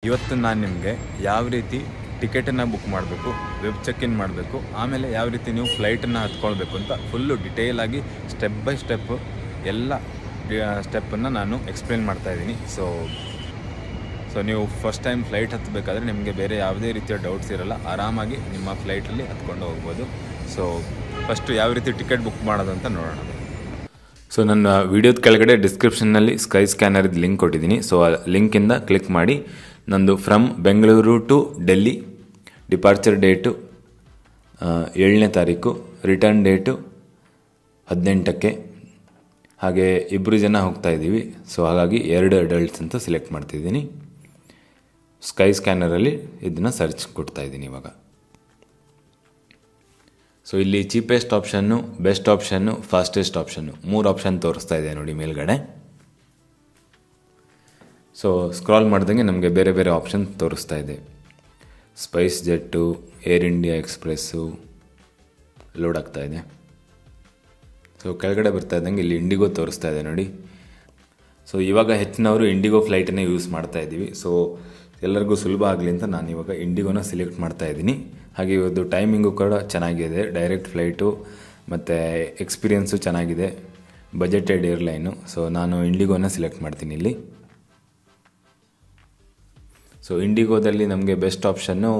ಇವತ್ತು ನಾನು ನಿಮಗೆ ಯಾವ ರೀತಿ ಟಿಕೆಟನ್ನು ಬುಕ್ ಮಾಡಬೇಕು, ವೆಬ್ ಚೆಕ್ ಇನ್ ಮಾಡಬೇಕು, ಆಮೇಲೆ ಯಾವ ರೀತಿ ನೀವು ಫ್ಲೈಟನ್ನು ಹತ್ಕೊಳ್ಬೇಕು ಅಂತ ಫುಲ್ಲು ಡಿಟೇಲಾಗಿ ಸ್ಟೆಪ್ ಬೈ ಸ್ಟೆಪ್ಪು ಎಲ್ಲ ಸ್ಟೆಪ್ಪನ್ನು ನಾನು ಎಕ್ಸ್ಪ್ಲೇನ್ ಮಾಡ್ತಾಯಿದ್ದೀನಿ. ಸೊ ನೀವು ಫಸ್ಟ್ ಟೈಮ್ ಫ್ಲೈಟ್ ಹತ್ತಬೇಕಾದ್ರೆ ನಿಮಗೆ ಬೇರೆ ಯಾವುದೇ ರೀತಿಯ ಡೌಟ್ಸ್ ಇರೋಲ್ಲ, ಆರಾಮಾಗಿ ನಿಮ್ಮ ಫ್ಲೈಟಲ್ಲಿ ಹತ್ಕೊಂಡು ಹೋಗ್ಬೋದು. ಸೊ ಫಸ್ಟು ಯಾವ ರೀತಿ ಟಿಕೆಟ್ ಬುಕ್ ಮಾಡೋದು ಅಂತ ನೋಡೋಣ. ಸೊ ನನ್ನ ವಿಡಿಯೋದ ಕೆಳಗಡೆ ಡಿಸ್ಕ್ರಿಪ್ಷನ್ನಲ್ಲಿ ಸ್ಕೈ ಸ್ಕ್ಯಾನರ್ದು ಲಿಂಕ್ ಕೊಟ್ಟಿದ್ದೀನಿ. ಸೊ ಆ ಲಿಂಕಿಂದ ಕ್ಲಿಕ್ ಮಾಡಿ ನಂದು from Bengaluru to Delhi departure date 7ನೇ ತಾರೀಕು, ರಿಟರ್ನ್ ಡೇಟು 18ಕ್ಕೆ, ಹಾಗೆ 2 ಜನ ಹೋಗ್ತಾ ಇದ್ದೀವಿ. ಸೊ ಹಾಗಾಗಿ 2 ಅಡಲ್ಟ್ಸ್ ಅಂತ ಸೆಲೆಕ್ಟ್ ಮಾಡ್ತಿದ್ದೀನಿ. ಸ್ಕೈ ಸ್ಕ್ಯಾನರಲ್ಲಿ ಇದನ್ನು ಸರ್ಚ್ ಕೊಡ್ತಾ ಇದ್ದೀನಿ ಇವಾಗ. ಸೊ ಇಲ್ಲಿ cheapest option, best option, fastest option 3 option ತೋರಿಸ್ತಾ ಇದೆ ನೋಡಿ ಮೇಲ್ಗಡೆ. ಸೊ ಸ್ಕ್ರಾಲ್ ಮಾಡ್ದಂಗೆ ನಮಗೆ ಬೇರೆ ಬೇರೆ ಆಪ್ಷನ್ ತೋರಿಸ್ತಾ ಇದೆ. Spice jet, air India express load ಆಗ್ತಾ ಇದೆ. ಸೊ ಕೆಳಗಡೆ ಬರ್ತಾ ಇದ್ದಂಗೆ ಇಲ್ಲಿ ಇಂಡಿಗೋ ತೋರಿಸ್ತಾ ಇದೆ ನೋಡಿ. ಸೊ ಇವಾಗ ಹೆಚ್ಚಿನವರು ಇಂಡಿಗೋ ಫ್ಲೈಟನ್ನೇ ಯೂಸ್ ಮಾಡ್ತಾ ಇದ್ದೀವಿ. ಸೊ ಎಲ್ಲರಿಗೂ ಸುಲಭ ಆಗಲಿ ಅಂತ ನಾನು ಇವಾಗ ಇಂಡಿಗೋನ ಸೆಲೆಕ್ಟ್ ಮಾಡ್ತಾ ಇದ್ದೀನಿ. ಹಾಗೆ ಇವತ್ತು ಟೈಮಿಂಗು ಕೂಡ ಚೆನ್ನಾಗಿದೆ, ಡೈರೆಕ್ಟ್ ಫ್ಲೈಟು ಮತ್ತು ಎಕ್ಸ್ಪೀರಿಯೆನ್ಸು ಚೆನ್ನಾಗಿದೆ, ಬಜೆಟೆಡ್ ಏರ್ಲೈನು. ಸೊ ನಾನು ಇಂಡಿಗೋನ ಸೆಲೆಕ್ಟ್ ಮಾಡ್ತೀನಿ ಇಲ್ಲಿ. ಸೊ ಇಂಡಿಗೋದಲ್ಲಿ ನಮಗೆ ಬೆಸ್ಟ್ ಆಪ್ಷನ್ನು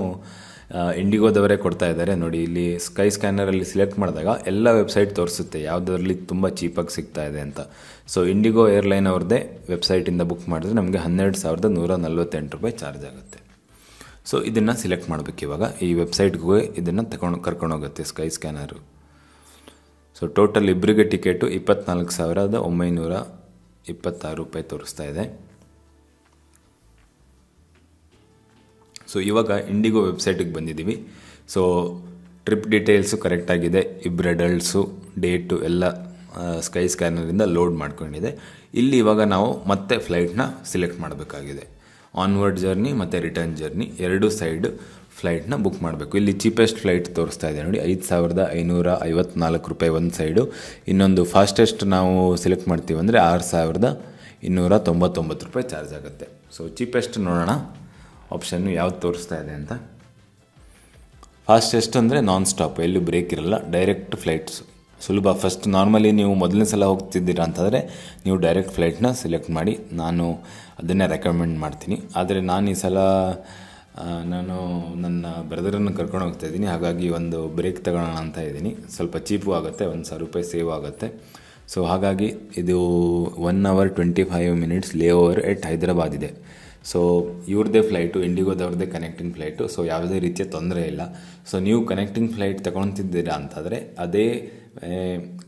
ಇಂಡಿಗೋದವರೇ ಕೊಡ್ತಾ ಇದ್ದಾರೆ ನೋಡಿ. ಇಲ್ಲಿ ಸ್ಕೈ ಸ್ಕ್ಯಾನರಲ್ಲಿ ಸೆಲೆಕ್ಟ್ ಮಾಡಿದಾಗ ಎಲ್ಲ ವೆಬ್ಸೈಟ್ ತೋರಿಸುತ್ತೆ ಯಾವುದರಲ್ಲಿ ತುಂಬ ಚೀಪಾಗಿ ಸಿಗ್ತಾ ಇದೆ ಅಂತ. ಸೊ ಇಂಡಿಗೋ ಏರ್ಲೈನ್ ಅವ್ರದ್ದೇ ವೆಬ್ಸೈಟಿಂದ ಬುಕ್ ಮಾಡಿದ್ರೆ ನಮಗೆ 12,148 ರೂಪಾಯಿ ಚಾರ್ಜ್ ಆಗುತ್ತೆ. ಸೊ ಇದನ್ನು ಸೆಲೆಕ್ಟ್ ಮಾಡಬೇಕು ಇವಾಗ. ಈ ವೆಬ್ಸೈಟ್ಗೆ ಇದನ್ನು ಕರ್ಕೊಂಡೋಗುತ್ತೆ ಸ್ಕೈ ಸ್ಕ್ಯಾನರು. ಸೊ ಟೋಟಲ್ ಇಬ್ಬರಿಗೆ ಟಿಕೆಟು 24,926 ರೂಪಾಯಿ ತೋರಿಸ್ತಾ ಇದೆ. ಸೊ ಇವಾಗ ಇಂಡಿಗೋ ವೆಬ್ಸೈಟಿಗೆ ಬಂದಿದ್ದೀವಿ. ಸೊ ಟ್ರಿಪ್ ಡೀಟೇಲ್ಸು ಕರೆಕ್ಟಾಗಿದೆ, 2 ಅಡಲ್ಟ್ಸು, ಡೇಟು ಎಲ್ಲ ಸ್ಕೈ ಸ್ಕ್ಯಾನರಿಂದ ಲೋಡ್ ಮಾಡ್ಕೊಂಡಿದೆ. ಇಲ್ಲಿ ಇವಾಗ ನಾವು ಮತ್ತೆ ಫ್ಲೈಟ್ನ ಸೆಲೆಕ್ಟ್ ಮಾಡಬೇಕಾಗಿದೆ. ಆನ್ವರ್ಡ್ ಜರ್ನಿ ಮತ್ತು ರಿಟರ್ನ್ ಜರ್ನಿ 2 ಸೈಡ್ ಫ್ಲೈಟ್ನ ಬುಕ್ ಮಾಡಬೇಕು. ಇಲ್ಲಿ ಚೀಪೆಸ್ಟ್ ಫ್ಲೈಟ್ ತೋರಿಸ್ತಾ ಇದೆ ನೋಡಿ, 5,554 ರೂಪಾಯಿ ಒಂದು ಸೈಡು. ಇನ್ನೊಂದು ಫಾಸ್ಟೆಸ್ಟ್ ನಾವು ಸೆಲೆಕ್ಟ್ ಮಾಡ್ತೀವಿ ಅಂದರೆ 6,299 ರೂಪಾಯಿ ಚಾರ್ಜ್ ಆಗುತ್ತೆ. ಸೊ ಚೀಪೆಸ್ಟ್ ನೋಡೋಣ ಆಪ್ಷನ್ನು ಯಾವ್ದು ತೋರಿಸ್ತಾ ಇದೆ ಅಂತ. ಫಾಸ್ಟೆಸ್ಟ್ ಅಂದರೆ ನಾನ್ ಸ್ಟಾಪ್, ಎಲ್ಲೂ ಬ್ರೇಕ್ ಇರಲ್ಲ, ಡೈರೆಕ್ಟ್ ಫ್ಲೈಟ್ಸು ಸುಲಭ. ಫಸ್ಟ್ ನಾರ್ಮಲಿ ನೀವು ಮೊದಲನೇ ಸಲ ಹೋಗ್ತಿದ್ದೀರಾ ಅಂತಂದರೆ ನೀವು ಡೈರೆಕ್ಟ್ ಫ್ಲೈಟ್ನ ಸೆಲೆಕ್ಟ್ ಮಾಡಿ, ನಾನು ಅದನ್ನೇ ರೆಕಮೆಂಡ್ ಮಾಡ್ತೀನಿ. ಆದರೆ ನಾನು ಈ ಸಲ ನಾನು ನನ್ನ ಬ್ರದರನ್ನು ಕರ್ಕೊಂಡು ಹೋಗ್ತಾ ಇದ್ದೀನಿ, ಹಾಗಾಗಿ ಒಂದು ಬ್ರೇಕ್ ತಗೊಳ್ಳೋಣ ಅಂತ ಇದ್ದೀನಿ. ಸ್ವಲ್ಪ ಚೀಪು ಆಗುತ್ತೆ, 1,000 ರೂಪಾಯಿ ಸೇವ್ ಆಗುತ್ತೆ. ಸೊ ಹಾಗಾಗಿ ಇದು 1 hour 25 minutes layover at Hyderabad ಇದೆ. ಸೊ ಇವ್ರದ್ದೇ ಫ್ಲೈಟು, ಇಂಡಿಗೋದವ್ರದ್ದೇ ಕನೆಕ್ಟಿಂಗ್ ಫ್ಲೈಟು. ಸೊ ಯಾವುದೇ ರೀತಿಯ ತೊಂದರೆ ಇಲ್ಲ. ಸೊ ನೀವು ಕನೆಕ್ಟಿಂಗ್ ಫ್ಲೈಟ್ ತಗೊಳ್ತಿದ್ದೀರಾ ಅಂತಂದರೆ ಅದೇ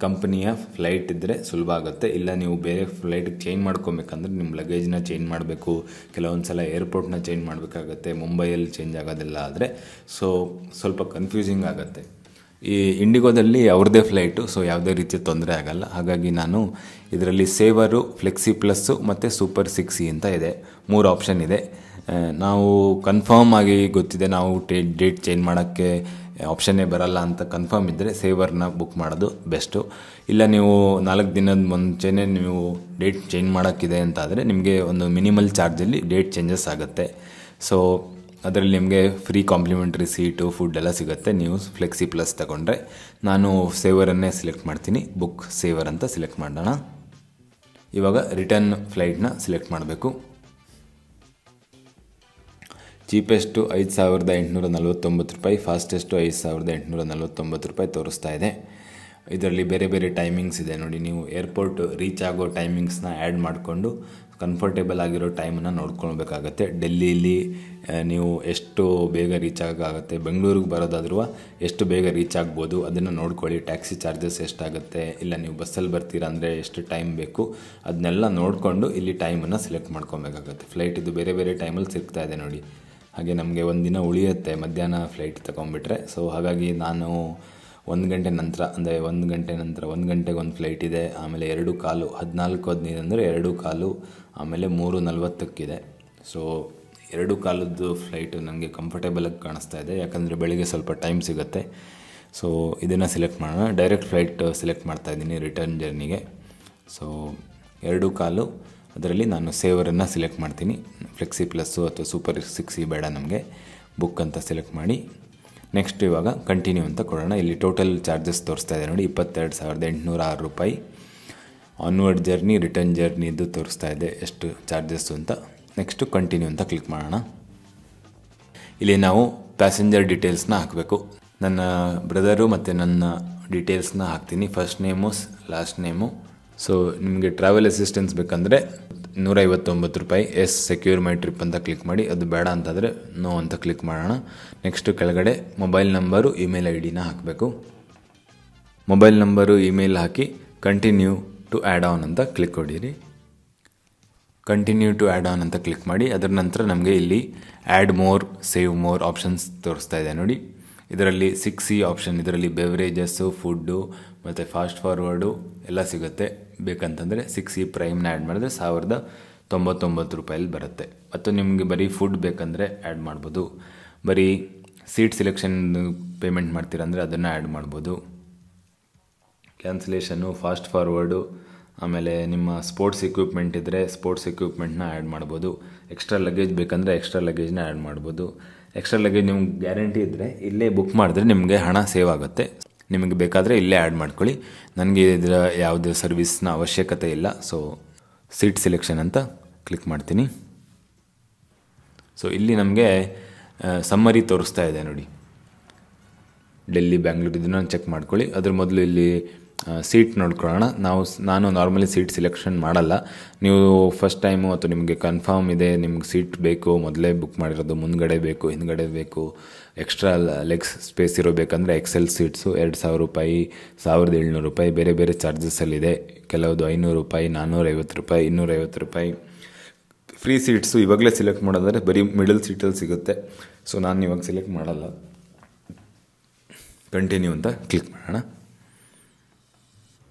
ಕಂಪನಿಯ ಫ್ಲೈಟ್ ಇದ್ದರೆ ಸುಲಭ ಆಗುತ್ತೆ. ಇಲ್ಲ ನೀವು ಬೇರೆ ಫ್ಲೈಟಿಗೆ ಚೇಂಜ್ ಮಾಡ್ಕೊಬೇಕಂದ್ರೆ ನಿಮ್ಮ ಲಗೇಜ್ನ ಚೇಂಜ್ ಮಾಡಬೇಕು, ಕೆಲವೊಂದು ಸಲ ಏರ್ಪೋರ್ಟ್ನ ಚೇಂಜ್ ಮಾಡಬೇಕಾಗತ್ತೆ, ಮುಂಬೈಯಲ್ಲಿ ಚೇಂಜ್ ಆಗೋದಿಲ್ಲ ಆದರೆ. ಸೊ ಸ್ವಲ್ಪ ಕನ್ಫ್ಯೂಸಿಂಗ್ ಆಗುತ್ತೆ. ಈ ಇಂಡಿಗೋದಲ್ಲಿ ಅವ್ರದ್ದೇ ಫ್ಲೈಟು, ಸೊ ಯಾವುದೇ ರೀತಿಯ ತೊಂದರೆ ಆಗಲ್ಲ. ಹಾಗಾಗಿ ನಾನು ಇದರಲ್ಲಿ ಸೇವರು, ಫ್ಲೆಕ್ಸಿ ಪ್ಲಸ್ಸು ಮತ್ತು ಸೂಪರ್ 6E ಅಂತ ಇದೆ, 3 ಆಪ್ಷನ್ ಇದೆ. ನಾವು ಕನ್ಫರ್ಮ್ ಆಗಿ ಗೊತ್ತಿದೆ ನಾವು ಡೇಟ್ ಚೇಂಜ್ ಮಾಡೋಕ್ಕೆ ಆಪ್ಷನ್ನೇ ಬರಲ್ಲ ಅಂತ ಕನ್ಫರ್ಮ್ ಇದ್ದರೆ ಸೇವರ್ನ ಬುಕ್ ಮಾಡೋದು ಬೆಸ್ಟು. ಇಲ್ಲ ನೀವು 4 ದಿನದ ಮುಂಚೆನೇ ನೀವು ಡೇಟ್ ಚೇಂಜ್ ಮಾಡೋಕ್ಕಿದೆ ಅಂತಾದರೆ ನಿಮಗೆ ಒಂದು ಮಿನಿಮಲ್ ಚಾರ್ಜಲ್ಲಿ ಡೇಟ್ ಚೇಂಜಸ್ ಆಗುತ್ತೆ. ಸೊ ಅದರಲ್ಲಿ ನಿಮಗೆ ಫ್ರೀ ಕಾಂಪ್ಲಿಮೆಂಟ್ರಿ ಸೀಟು, ಫುಡ್ ಎಲ್ಲ ಸಿಗುತ್ತೆ ನೀವು ಫ್ಲೆಕ್ಸಿ ಪ್ಲಸ್ ತಗೊಂಡ್ರೆ. ನಾನು ಸೇವರನ್ನೇ ಸೆಲೆಕ್ಟ್ ಮಾಡ್ತೀನಿ, ಬುಕ್ ಸೇವರ್ ಅಂತ ಸೆಲೆಕ್ಟ್ ಮಾಡೋಣ. ಇವಾಗ ರಿಟರ್ನ್ ಫ್ಲೈಟ್ನ ಸೆಲೆಕ್ಟ್ ಮಾಡಬೇಕು. ಚೀಪೆಸ್ಟು 5,849 ರೂಪಾಯಿ, ಫಾಸ್ಟೆಸ್ಟು 5,849 ರೂಪಾಯಿ ತೋರಿಸ್ತಾ ಇದೆ. ಇದರಲ್ಲಿ ಬೇರೆ ಬೇರೆ ಟೈಮಿಂಗ್ಸ್ ಇದೆ ನೋಡಿ. ನೀವು ಏರ್ಪೋರ್ಟ್ ರೀಚ್ ಆಗೋ ಟೈಮಿಂಗ್ಸ್ನ ಆ್ಯಡ್ ಮಾಡಿಕೊಂಡು ಕಂಫರ್ಟೇಬಲ್ ಆಗಿರೋ ಟೈಮನ್ನು ನೋಡ್ಕೊಳ್ಬೇಕಾಗತ್ತೆ. ಡೆಲ್ಲಿಲಿ ನೀವು ಎಷ್ಟು ಬೇಗ ರೀಚ್ ಆಗೋಕ್ಕಾಗತ್ತೆ, ಬೆಂಗಳೂರಿಗೆ ಬರೋದಾದ್ರೂ ಎಷ್ಟು ಬೇಗ ರೀಚ್ ಆಗ್ಬೋದು ಅದನ್ನು ನೋಡ್ಕೊಳ್ಳಿ. ಟ್ಯಾಕ್ಸಿ ಚಾರ್ಜಸ್ ಎಷ್ಟಾಗುತ್ತೆ, ಇಲ್ಲ ನೀವು ಬಸ್ಸಲ್ಲಿ ಬರ್ತೀರಾ ಅಂದರೆ ಎಷ್ಟು ಟೈಮ್ ಬೇಕು ಅದನ್ನೆಲ್ಲ ನೋಡಿಕೊಂಡು ಇಲ್ಲಿ ಟೈಮನ್ನು ಸೆಲೆಕ್ಟ್ ಮಾಡ್ಕೊಬೇಕಾಗತ್ತೆ. ಫ್ಲೈಟ್ ಇದು ಬೇರೆ ಬೇರೆ ಟೈಮಲ್ಲಿ ಸಿಗ್ತಾ ಇದೆ ನೋಡಿ. ಹಾಗೆ ನಮಗೆ ಒಂದಿನ ಉಳಿಯುತ್ತೆ ಮಧ್ಯಾಹ್ನ ಫ್ಲೈಟ್ ತೊಗೊಂಡ್ಬಿಟ್ರೆ. ಸೊ ಹಾಗಾಗಿ ನಾನು 1 ಗಂಟೆ ನಂತರ ಅಂದರೆ 1 ಗಂಟೆ ನಂತರ 1 ಗಂಟೆಗೆ ಒಂದು ಫ್ಲೈಟ್ ಇದೆ, ಆಮೇಲೆ 2:15 14:15 ಅಂದರೆ 2:15, ಆಮೇಲೆ 3:40 ಸೊ 2:15 ಫ್ಲೈಟು ನನಗೆ ಕಂಫರ್ಟೇಬಲಾಗಿ ಕಾಣಿಸ್ತಾ ಇದೆ, ಯಾಕಂದರೆ ಬೆಳಿಗ್ಗೆ ಸ್ವಲ್ಪ ಟೈಮ್ ಸಿಗುತ್ತೆ. ಸೊ ಇದನ್ನು ಸೆಲೆಕ್ಟ್ ಮಾಡೋಣ. ಡೈರೆಕ್ಟ್ ಫ್ಲೈಟ್ ಸೆಲೆಕ್ಟ್ ಮಾಡ್ತಾಯಿದ್ದೀನಿ ರಿಟರ್ನ್ ಜರ್ನಿಗೆ. ಸೊ 2:15 ಅದರಲ್ಲಿ ನಾನು ಸೇವರನ್ನು ಸಿಲೆಕ್ಟ್ ಮಾಡ್ತೀನಿ. ಫ್ಲೆಕ್ಸಿ ಪ್ಲಸ್ಸು ಅಥವಾ ಸೂಪರ್ 6E ಬೇಡ ನಮಗೆ, ಬುಕ್ ಅಂತ ಸೆಲೆಕ್ಟ್ ಮಾಡಿ ನೆಕ್ಸ್ಟ್ ಇವಾಗ ಕಂಟಿನ್ಯೂ ಅಂತ ಕೊಡೋಣ. ಇಲ್ಲಿ ಟೋಟಲ್ ಚಾರ್ಜಸ್ ತೋರಿಸ್ತಾ ಇದೆ ನೋಡಿ, 22,806 ರೂಪಾಯಿ. ಆನ್ವರ್ಡ್ ಜರ್ನಿ ರಿಟರ್ನ್ ಜರ್ನಿದು ತೋರಿಸ್ತಾ ಇದೆ ಎಷ್ಟು ಚಾರ್ಜಸ್ಸು ಅಂತ. ನೆಕ್ಸ್ಟು ಕಂಟಿನ್ಯೂ ಅಂತ ಕ್ಲಿಕ್ ಮಾಡೋಣ. ಇಲ್ಲಿ ನಾವು ಪ್ಯಾಸೆಂಜರ್ ಡೀಟೇಲ್ಸ್ನ ಹಾಕಬೇಕು. ನನ್ನ ಬ್ರದರು ಮತ್ತು ನನ್ನ ಡೀಟೇಲ್ಸ್ನ ಹಾಕ್ತೀನಿ, first name last name. So ನಿಮಗೆ ಟ್ರಾವೆಲ್ ಅಸಿಸ್ಟೆನ್ಸ್ ಬೇಕಂದರೆ 159 ರೂಪಾಯಿ. ಎಸ್ ಸೆಕ್ಯೂರ್ ಮೈ ಟ್ರಿಪ್ ಅಂತ ಕ್ಲಿಕ್ ಮಾಡಿ, ಅದು ಬೇಡ ಅಂತಂದರೆ ನೋ ಅಂತ ಕ್ಲಿಕ್ ಮಾಡೋಣ. ನೆಕ್ಸ್ಟು ಕೆಳಗಡೆ ಮೊಬೈಲ್ ನಂಬರು ಇಮೇಲ್ ID ನ ಹಾಕಬೇಕು. ಮೊಬೈಲ್ ನಂಬರು ಇಮೇಲ್ ಹಾಕಿ ಕಂಟಿನ್ಯೂ ಟು ಆ್ಯಡ್ ಆನ್ ಅಂತ ಕ್ಲಿಕ್ ಹೊಡೀರಿ. ಕಂಟಿನ್ಯೂ ಟು ಆ್ಯಡ್ ಆನ್ ಅಂತ ಕ್ಲಿಕ್ ಮಾಡಿ, ಅದರ ನಂತರ ನಮಗೆ ಇಲ್ಲಿ add more save more options ತೋರಿಸ್ತಾ ಇದೆ ನೋಡಿ. ಇದರಲ್ಲಿ 6E ಆಪ್ಷನ್, ಇದರಲ್ಲಿ ಬೆವರೇಜಸ್ಸು, ಫುಡ್ಡು ಮತ್ತು ಫಾಸ್ಟ್ ಫಾರ್ವರ್ಡು ಎಲ್ಲ ಸಿಗುತ್ತೆ. ಬೇಕಂತಂದರೆ 6E ಪ್ರೈಮ್ನ ಆ್ಯಡ್ ಮಾಡಿದ್ರೆ 1,099 ರೂಪಾಯಲ್ಲಿ ಬರುತ್ತೆ. ಮತ್ತು ನಿಮಗೆ ಬರೀ ಫುಡ್ ಬೇಕಂದರೆ ಆ್ಯಡ್ ಮಾಡ್ಬೋದು. ಬರೀ ಸೀಟ್ ಸೆಲೆಕ್ಷನ್ ಪೇಮೆಂಟ್ ಮಾಡ್ತೀರಂದರೆ ಅದನ್ನು ಆ್ಯಡ್ ಮಾಡ್ಬೋದು. ಕ್ಯಾನ್ಸಲೇಷನ್ನು, ಫಾಸ್ಟ್ ಫಾರ್ವರ್ಡು, ಆಮೇಲೆ ನಿಮ್ಮ ಸ್ಪೋರ್ಟ್ಸ್ ಎಕ್ವಿಪ್ಮೆಂಟ್ ಇದ್ದರೆ ಸ್ಪೋರ್ಟ್ಸ್ ಎಕ್ವಿಪ್ಮೆಂಟ್ನ ಆ್ಯಡ್ ಮಾಡ್ಬೋದು. ಎಕ್ಸ್ಟ್ರಾ ಲಗೇಜ್ ಬೇಕಂದರೆ ಎಕ್ಸ್ಟ್ರಾ ಲಗೇಜ್ನ ಆ್ಯಡ್ ಮಾಡ್ಬೋದು. ಎಕ್ಸ್ಟ್ರಾ ಲಗೇಜ್ ನಿಮ್ಗೆ ಗ್ಯಾರಂಟಿ ಇದ್ದರೆ ಇಲ್ಲೇ ಬುಕ್ ಮಾಡಿದ್ರೆ ನಿಮಗೆ ಹಣ ಸೇವ್ ಆಗುತ್ತೆ. ನಿಮಗೆ ಬೇಕಾದರೆ ಇಲ್ಲೇ ಆ್ಯಡ್ ಮಾಡ್ಕೊಳ್ಳಿ. ನನಗೆ ಇದರ ಯಾವುದೇ ಸರ್ವಿಸ್ನ ಅವಶ್ಯಕತೆ ಇಲ್ಲ. ಸೊ ಸೀಟ್ ಸೆಲೆಕ್ಷನ್ ಅಂತ ಕ್ಲಿಕ್ ಮಾಡ್ತೀನಿ. ಸೊ ಇಲ್ಲಿ ನಮಗೆ ಸಮ್ಮರಿ ತೋರಿಸ್ತಾ ಇದೆ ನೋಡಿ, ಡೆಲ್ಲಿ ಬ್ಯಾಂಗ್ಳೂರು, ಇದನ್ನು ಚೆಕ್ ಮಾಡ್ಕೊಳ್ಳಿ. ಅದ್ರ ಮೊದಲು ಇಲ್ಲಿ ಸೀಟ್ ನೋಡ್ಕೊಳ್ಳೋಣ. ನಾನು ನಾರ್ಮಲಿ ಸೀಟ್ ಸೆಲೆಕ್ಷನ್ ಮಾಡಲ್ಲ. ನೀವು ಫಸ್ಟ್ ಟೈಮು ಅಥವಾ ನಿಮಗೆ ಕನ್ಫರ್ಮ್ ಇದೆ, ನಿಮ್ಗೆ ಸೀಟ್ ಬೇಕು, ಮೊದಲೇ ಬುಕ್ ಮಾಡಿರೋದು, ಮುಂದ್ಗಡೆ ಬೇಕು, ಹಿಂದ್ಗಡೆ ಬೇಕು, ಎಕ್ಸ್ಟ್ರಾ ಲೆಗ್ಸ್ ಸ್ಪೇಸ್ ಇರೋ ಬೇಕಂದರೆ XL ಸೀಟ್ಸು 2,000 ರೂಪಾಯಿ, 1,700 ರೂಪಾಯಿ, ಬೇರೆ ಬೇರೆ ಚಾರ್ಜಸಲ್ಲಿದೆ. ಕೆಲವುದು 500 ರೂಪಾಯಿ, 450 ರೂಪಾಯಿ, 250 ರೂಪಾಯಿ. ಫ್ರೀ ಸೀಟ್ಸು ಇವಾಗಲೇ ಸೆಲೆಕ್ಟ್ ಮಾಡೋದಾದರೆ ಬರೀ ಮಿಡಲ್ ಸೀಟಲ್ಲಿ ಸಿಗುತ್ತೆ. ಸೊ ನಾನು ಇವಾಗ ಸೆಲೆಕ್ಟ್ ಮಾಡಲ್ಲ. ಕಂಟಿನ್ಯೂ ಅಂತ ಕ್ಲಿಕ್ ಮಾಡೋಣ.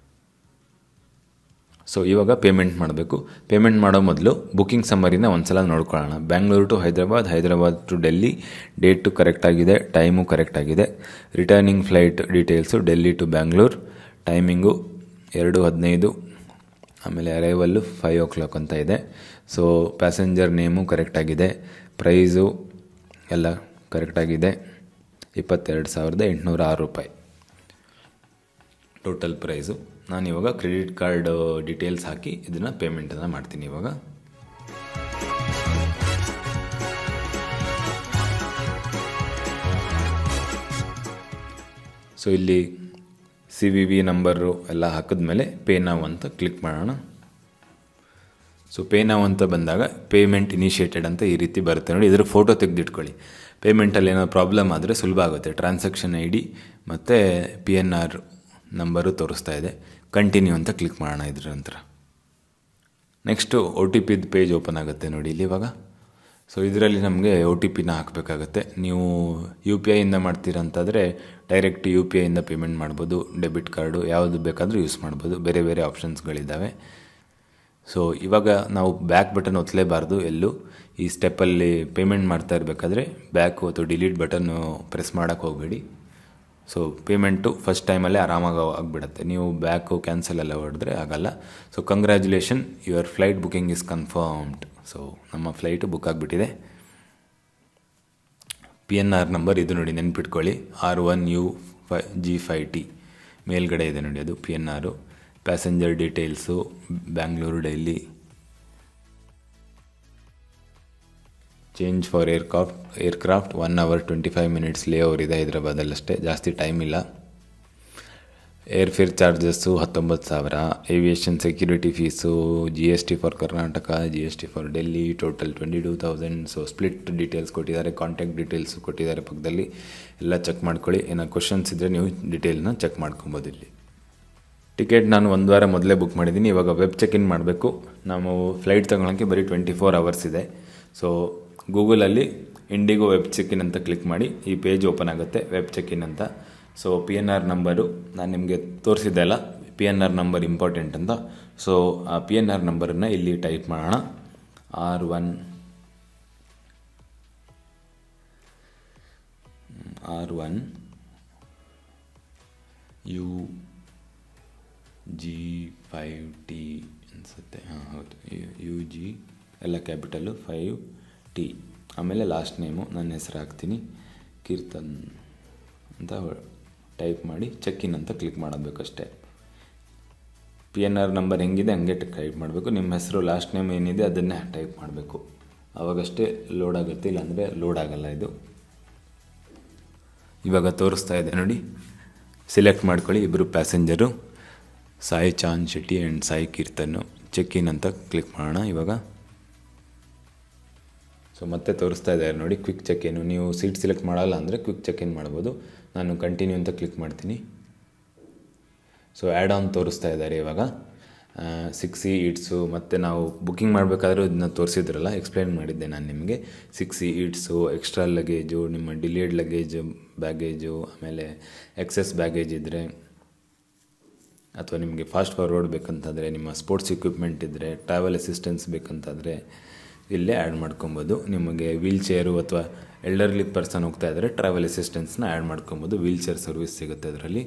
ಸೊ ಇವಾಗ ಪೇಮೆಂಟ್ ಮಾಡಬೇಕು. ಪೇಮೆಂಟ್ ಮಾಡೋ ಮೊದಲು ಬುಕ್ಕಿಂಗ್ ಸಮ್ಮರಿನ ಒಂದು ಸಲ ನೋಡ್ಕೊಳ್ಳೋಣ. Bangalore to Hyderabad, Hyderabad to Delhi, date ಕರೆಕ್ಟಾಗಿದೆ, ಟೈಮು ಕರೆಕ್ಟಾಗಿದೆ. Returning flight details Delhi to Bangalore, timing 2:15, ಆಮೇಲೆ ಅರೈವಲ್ಲು 5 o'clock ಅಂತ ಇದೆ. ಸೊ ಪ್ಯಾಸೆಂಜರ್ ನೇಮು ಕರೆಕ್ಟಾಗಿದೆ, ಪ್ರೈಸು ಎಲ್ಲ ಕರೆಕ್ಟಾಗಿದೆ. 22,806 ರೂಪಾಯಿ ಟೋಟಲ್ ಪ್ರೈಸು. ನಾನಿವಾಗ ಕ್ರೆಡಿಟ್ ಕಾರ್ಡ್ ಡೀಟೇಲ್ಸ್ ಹಾಕಿ ಇದನ್ನು ಪೇಮೆಂಟನ್ನು ಮಾಡ್ತೀನಿ ಇವಾಗ. ಸೊ ಇಲ್ಲಿ CVV ನಂಬರು ಎಲ್ಲ ಹಾಕಿದ್ಮೇಲೆ ಪೇ ನೌ ಅಂತ ಕ್ಲಿಕ್ ಮಾಡೋಣ. ಸೊ ಪೇ ನೌ ಅಂತ ಬಂದಾಗ ಪೇಮೆಂಟ್ ಇನಿಷಿಯೇಟೆಡ್ ಅಂತ ಈ ರೀತಿ ಬರುತ್ತೆ ನೋಡಿ. ಇದರ ಫೋಟೋ ತೆಗೆದಿಟ್ಕೊಳ್ಳಿ. ಪೇಮೆಂಟಲ್ಲಿ ಏನೋ ಪ್ರಾಬ್ಲಮ್ ಆದರೆ ಸುಲಭ ಆಗುತ್ತೆ. ಟ್ರಾನ್ಸಾಕ್ಷನ್ ID ಮತ್ತು PNR ನಂಬರು ತೋರಿಸ್ತಾ ಇದೆ. ಕಂಟಿನ್ಯೂ ಅಂತ ಕ್ಲಿಕ್ ಮಾಡೋಣ ಇದರ ನಂತರ. ನೆಕ್ಸ್ಟು OTP ಪೇಜ್ ಓಪನ್ ಆಗುತ್ತೆ ನೋಡಿ ಇಲ್ಲಿ ಇವಾಗ. ಸೊ ಇದರಲ್ಲಿ ನಮಗೆ OTPನ ಹಾಕಬೇಕಾಗತ್ತೆ. ನೀವು UPIಯಿಂದ ಮಾಡ್ತೀರಂತಾದರೆ ಡೈರೆಕ್ಟ್ UPIಯಿಂದ ಪೇಮೆಂಟ್ ಮಾಡ್ಬೋದು. ಡೆಬಿಟ್ ಕಾರ್ಡು ಯಾವುದು ಬೇಕಾದರೂ ಯೂಸ್ ಮಾಡ್ಬೋದು. ಬೇರೆ ಬೇರೆ ಆಪ್ಷನ್ಸ್ಗಳಿದ್ದಾವೆ. ಸೊ ಇವಾಗ ನಾವು ಬ್ಯಾಕ್ ಬಟನ್ ಒತ್ತಲೇಬಾರ್ದು ಎಲ್ಲೂ. ಈ ಸ್ಟೆಪ್ಪಲ್ಲಿ ಪೇಮೆಂಟ್ ಮಾಡ್ತಾ ಇರಬೇಕಾದ್ರೆ ಬ್ಯಾಕು ಅಥವಾ ಡಿಲೀಟ್ ಬಟನ್ನು ಪ್ರೆಸ್ ಮಾಡೋಕ್ಕೆ ಹೋಗಬೇಡಿ. ಸೊ ಪೇಮೆಂಟು ಫಸ್ಟ್ ಟೈಮಲ್ಲೇ ಆರಾಮಾಗಿ ಆಗಿಬಿಡುತ್ತೆ. ನೀವು ಬ್ಯಾಕು ಕ್ಯಾನ್ಸಲ್ ಎಲ್ಲ ಹೊಡೆದ್ರೆ ಆಗಲ್ಲ. So congratulation, your flight booking is confirmed. So ನಮ್ಮ ಫ್ಲೈಟು ಬುಕ್ ಆಗಿಬಿಟ್ಟಿದೆ. PNR ನಂಬರ್ ಇದು ನೋಡಿ, ನೆನ್ಪಿಟ್ಕೊಳ್ಳಿ, R1UG5T ಮೇಲ್ಗಡೆ ಇದೆ ನೋಡಿ, ಅದು PNR. Passenger details Bangalore Delhi. Change for aircraft 1 hour 25 minutes layover ಇದೆ ಹೈದರಾಬಾದಲ್ಲಷ್ಟೇ, ಜಾಸ್ತಿ ಟೈಮ್ ಇಲ್ಲ. Airfare charges 19,000. Aviation security fees, GST ಫಾರ್ ಕರ್ನಾಟಕ, GST ಫಾರ್ Delhi, total 22,000. So split details ಕೊಟ್ಟಿದ್ದಾರೆ, ಕಾಂಟ್ಯಾಕ್ಟ್ ಡೀಟೇಲ್ಸು ಕೊಟ್ಟಿದ್ದಾರೆ ಪಕ್ಕದಲ್ಲಿ. ಎಲ್ಲ ಚೆಕ್ ಮಾಡ್ಕೊಳ್ಳಿ. ಏನೋ ಕ್ವಶನ್ಸ್ ಇದ್ದರೆ ನೀವು ಡೀಟೇಲ್ನ ಚೆಕ್ ಮಾಡ್ಕೊಬೋದು. ಇಲ್ಲಿ ಟಿಕೆಟ್ ನಾನು 1 ವಾರ ಮೊದಲೇ ಬುಕ್ ಮಾಡಿದ್ದೀನಿ. ಇವಾಗ ವೆಬ್ ಚೆಕ್ ಇನ್ ಮಾಡಬೇಕು. ನಾವು ಫ್ಲೈಟ್ ತೊಗೊಳಕ್ಕೆ ಬರೀ 24 hours ಇದೆ. ಸೊ ಗೂಗಲಲ್ಲಿ ಇಂಡಿಗೋ ವೆಬ್ ಚೆಕ್ ಇನ್ ಅಂತ ಕ್ಲಿಕ್ ಮಾಡಿ ಈ ಪೇಜ್ ಓಪನ್ ಆಗುತ್ತೆ, ವೆಬ್ ಚೆಕ್ ಇನ್ ಅಂತ. ಸೊ PNR ನಂಬರು ನಾನು ನಿಮಗೆ ತೋರಿಸಿದ್ದೆ ಅಲ್ಲ, PNR ನಂಬರ್ ಇಂಪಾರ್ಟೆಂಟ್ ಅಂತ. ಸೊ ಆ PNR ನಂಬರನ್ನು ಇಲ್ಲಿ ಟೈಪ್ ಮಾಡೋಣ. R1UG5T ಅನಿಸುತ್ತೆ. ಹಾಂ ಹೌದು, UG ಎಲ್ಲ ಕ್ಯಾಪಿಟಲು 5T. ಆಮೇಲೆ ಲಾಸ್ಟ್ ನೇಮು ನನ್ನ ಹೆಸರು ಹಾಕ್ತೀನಿ, ಕೀರ್ತನ್ ಅಂತ ಟೈಪ್ ಮಾಡಿ ಚೆಕ್ ಇನ್ ಅಂತ ಕ್ಲಿಕ್ ಮಾಡಬೇಕಷ್ಟೇ. PNR ನಂಬರ್ ಹೆಂಗಿದೆ ಹಂಗೆ ಟೈಪ್ ಮಾಡಬೇಕು. ನಿಮ್ಮ ಹೆಸರು ಲಾಸ್ಟ್ ನೇಮ್ ಏನಿದೆ ಅದನ್ನೇ ಟೈಪ್ ಮಾಡಬೇಕು, ಆವಾಗಷ್ಟೇ ಲೋಡ್ ಆಗುತ್ತೆ, ಇಲ್ಲಾಂದರೆ ಲೋಡ್ ಆಗಲ್ಲ ಇದು. ಇವಾಗ ತೋರಿಸ್ತಾ ಇದೆ ನೋಡಿ, ಸೆಲೆಕ್ಟ್ ಮಾಡ್ಕೊಳ್ಳಿ. ಇಬ್ಬರು ಪ್ಯಾಸೆಂಜರು ಸಾಯಿ ಚಾಂದ್ ಶೆಟ್ಟಿ ಆ್ಯಂಡ್ ಸಾಯಿ ಕೀರ್ತನ್ನು. ಚೆಕ್ ಇನ್ ಅಂತ ಕ್ಲಿಕ್ ಮಾಡೋಣ ಇವಾಗ. ಸೊ ಮತ್ತೆ ತೋರಿಸ್ತಾ ಇದ್ದಾರೆ ನೋಡಿ, ಕ್ವಿಕ್ ಚೆಕ್ ಇನ್ನು. ನೀವು ಸೀಟ್ ಸೆಲೆಕ್ಟ್ ಮಾಡಲ್ಲ ಅಂದರೆ ಕ್ವಿಕ್ ಚೆಕ್ ಇನ್ ಮಾಡ್ಬೋದು. ನಾನು ಕಂಟಿನ್ಯೂ ಅಂತ ಕ್ಲಿಕ್ ಮಾಡ್ತೀನಿ. ಸೊ ಆ್ಯಡ್ ಆನ್ ತೋರಿಸ್ತಾ ಇದ್ದಾರೆ ಇವಾಗ. 6 ಸೀಟ್ಸು, ಮತ್ತು ನಾವು ಬುಕ್ಕಿಂಗ್ ಮಾಡಬೇಕಾದ್ರೂ ಇದನ್ನ ತೋರಿಸಿದ್ರಲ್ಲ, ಎಕ್ಸ್ಪ್ಲೈನ್ ಮಾಡಿದ್ದೆ ನಾನು ನಿಮಗೆ. 6 ಸೀಟ್ಸು, ಎಕ್ಸ್ಟ್ರಾ ಲಗೇಜು, ನಿಮ್ಮ ಡಿಲೇಡ್ ಲಗೇಜು, ಬ್ಯಾಗೇಜು, ಆಮೇಲೆ ಎಕ್ಸೆಸ್ ಬ್ಯಾಗೇಜ್ ಇದ್ದರೆ, ಅಥವಾ ನಿಮಗೆ ಫಾಸ್ಟ್ ಫಾರ್ವರ್ಡ್ ಬೇಕಂತಂದರೆ, ನಿಮ್ಮ ಸ್ಪೋರ್ಟ್ಸ್ ಇಕ್ವಿಪ್ಮೆಂಟ್ ಇದ್ದರೆ, ಟ್ರಾವೆಲ್ ಅಸಿಸ್ಟೆನ್ಸ್ ಬೇಕಂತಾದರೆ ಇಲ್ಲೇ ಆ್ಯಡ್ ಮಾಡ್ಕೊಬೋದು. ನಿಮಗೆ ವೀಲ್ ಚೇರು ಅಥವಾ ಎಲ್ಡರ್ಲಿ ಪರ್ಸನ್ ಹೋಗ್ತಾ ಇದ್ದರೆ ಟ್ರಾವೆಲ್ ಅಸಿಸ್ಟೆನ್ಸ್ನ ಆ್ಯಡ್ ಮಾಡ್ಕೊಬೋದು. ವೀಲ್ ಚೇರ್ ಸರ್ವಿಸ್ ಸಿಗುತ್ತೆ ಅದರಲ್ಲಿ.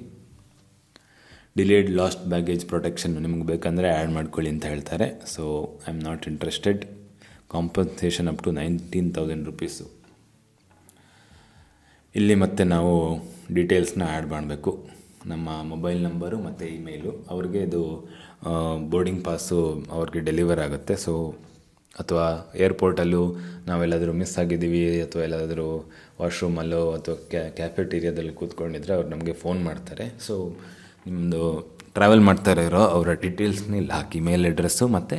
ಡಿಲೇಡ್ ಲಾಸ್ಟ್ ಬ್ಯಾಗೇಜ್ ಪ್ರೊಟೆಕ್ಷನ್ ನಿಮ್ಗೆ ಬೇಕಂದರೆ ಆ್ಯಡ್ ಮಾಡ್ಕೊಳ್ಳಿ ಅಂತ ಹೇಳ್ತಾರೆ. So I am not interested. Compensation up to 19,000 rupees. ಇಲ್ಲಿ ಮತ್ತೆ ನಾವು ಡೀಟೇಲ್ಸ್ನ ಆ್ಯಡ್ ಮಾಡಬೇಕು, ನಮ್ಮ ಮೊಬೈಲ್ ನಂಬರು ಮತ್ತು ಇಮೇಲು. ಅವ್ರಿಗೆ ಇದು ಬೋರ್ಡಿಂಗ್ ಪಾಸು ಅವ್ರಿಗೆ ಡೆಲಿವರ್ ಆಗುತ್ತೆ. ಸೊ ಅಥವಾ ಏರ್ಪೋರ್ಟಲ್ಲೂ ನಾವೆಲ್ಲಾದರೂ ಮಿಸ್ ಆಗಿದ್ದೀವಿ, ಅಥವಾ ಎಲ್ಲಾದರೂ ವಾಶ್ರೂಮಲ್ಲೋ ಅಥವಾ ಕ್ಯಾಫೆಟೀರಿಯಾದಲ್ಲಿ ಕೂತ್ಕೊಂಡಿದ್ರೆ ಅವ್ರು ನಮಗೆ ಫೋನ್ ಮಾಡ್ತಾರೆ. ಸೊ ನಿಮ್ಮದು ಟ್ರಾವೆಲ್ ಮಾಡ್ತಾ ಇರೋ ಅವರ ಡೀಟೇಲ್ಸ್ನ ಇಲ್ಲಿ ಹಾಕಿ, ಮೇಲ್ ಅಡ್ರೆಸ್ಸು ಮತ್ತು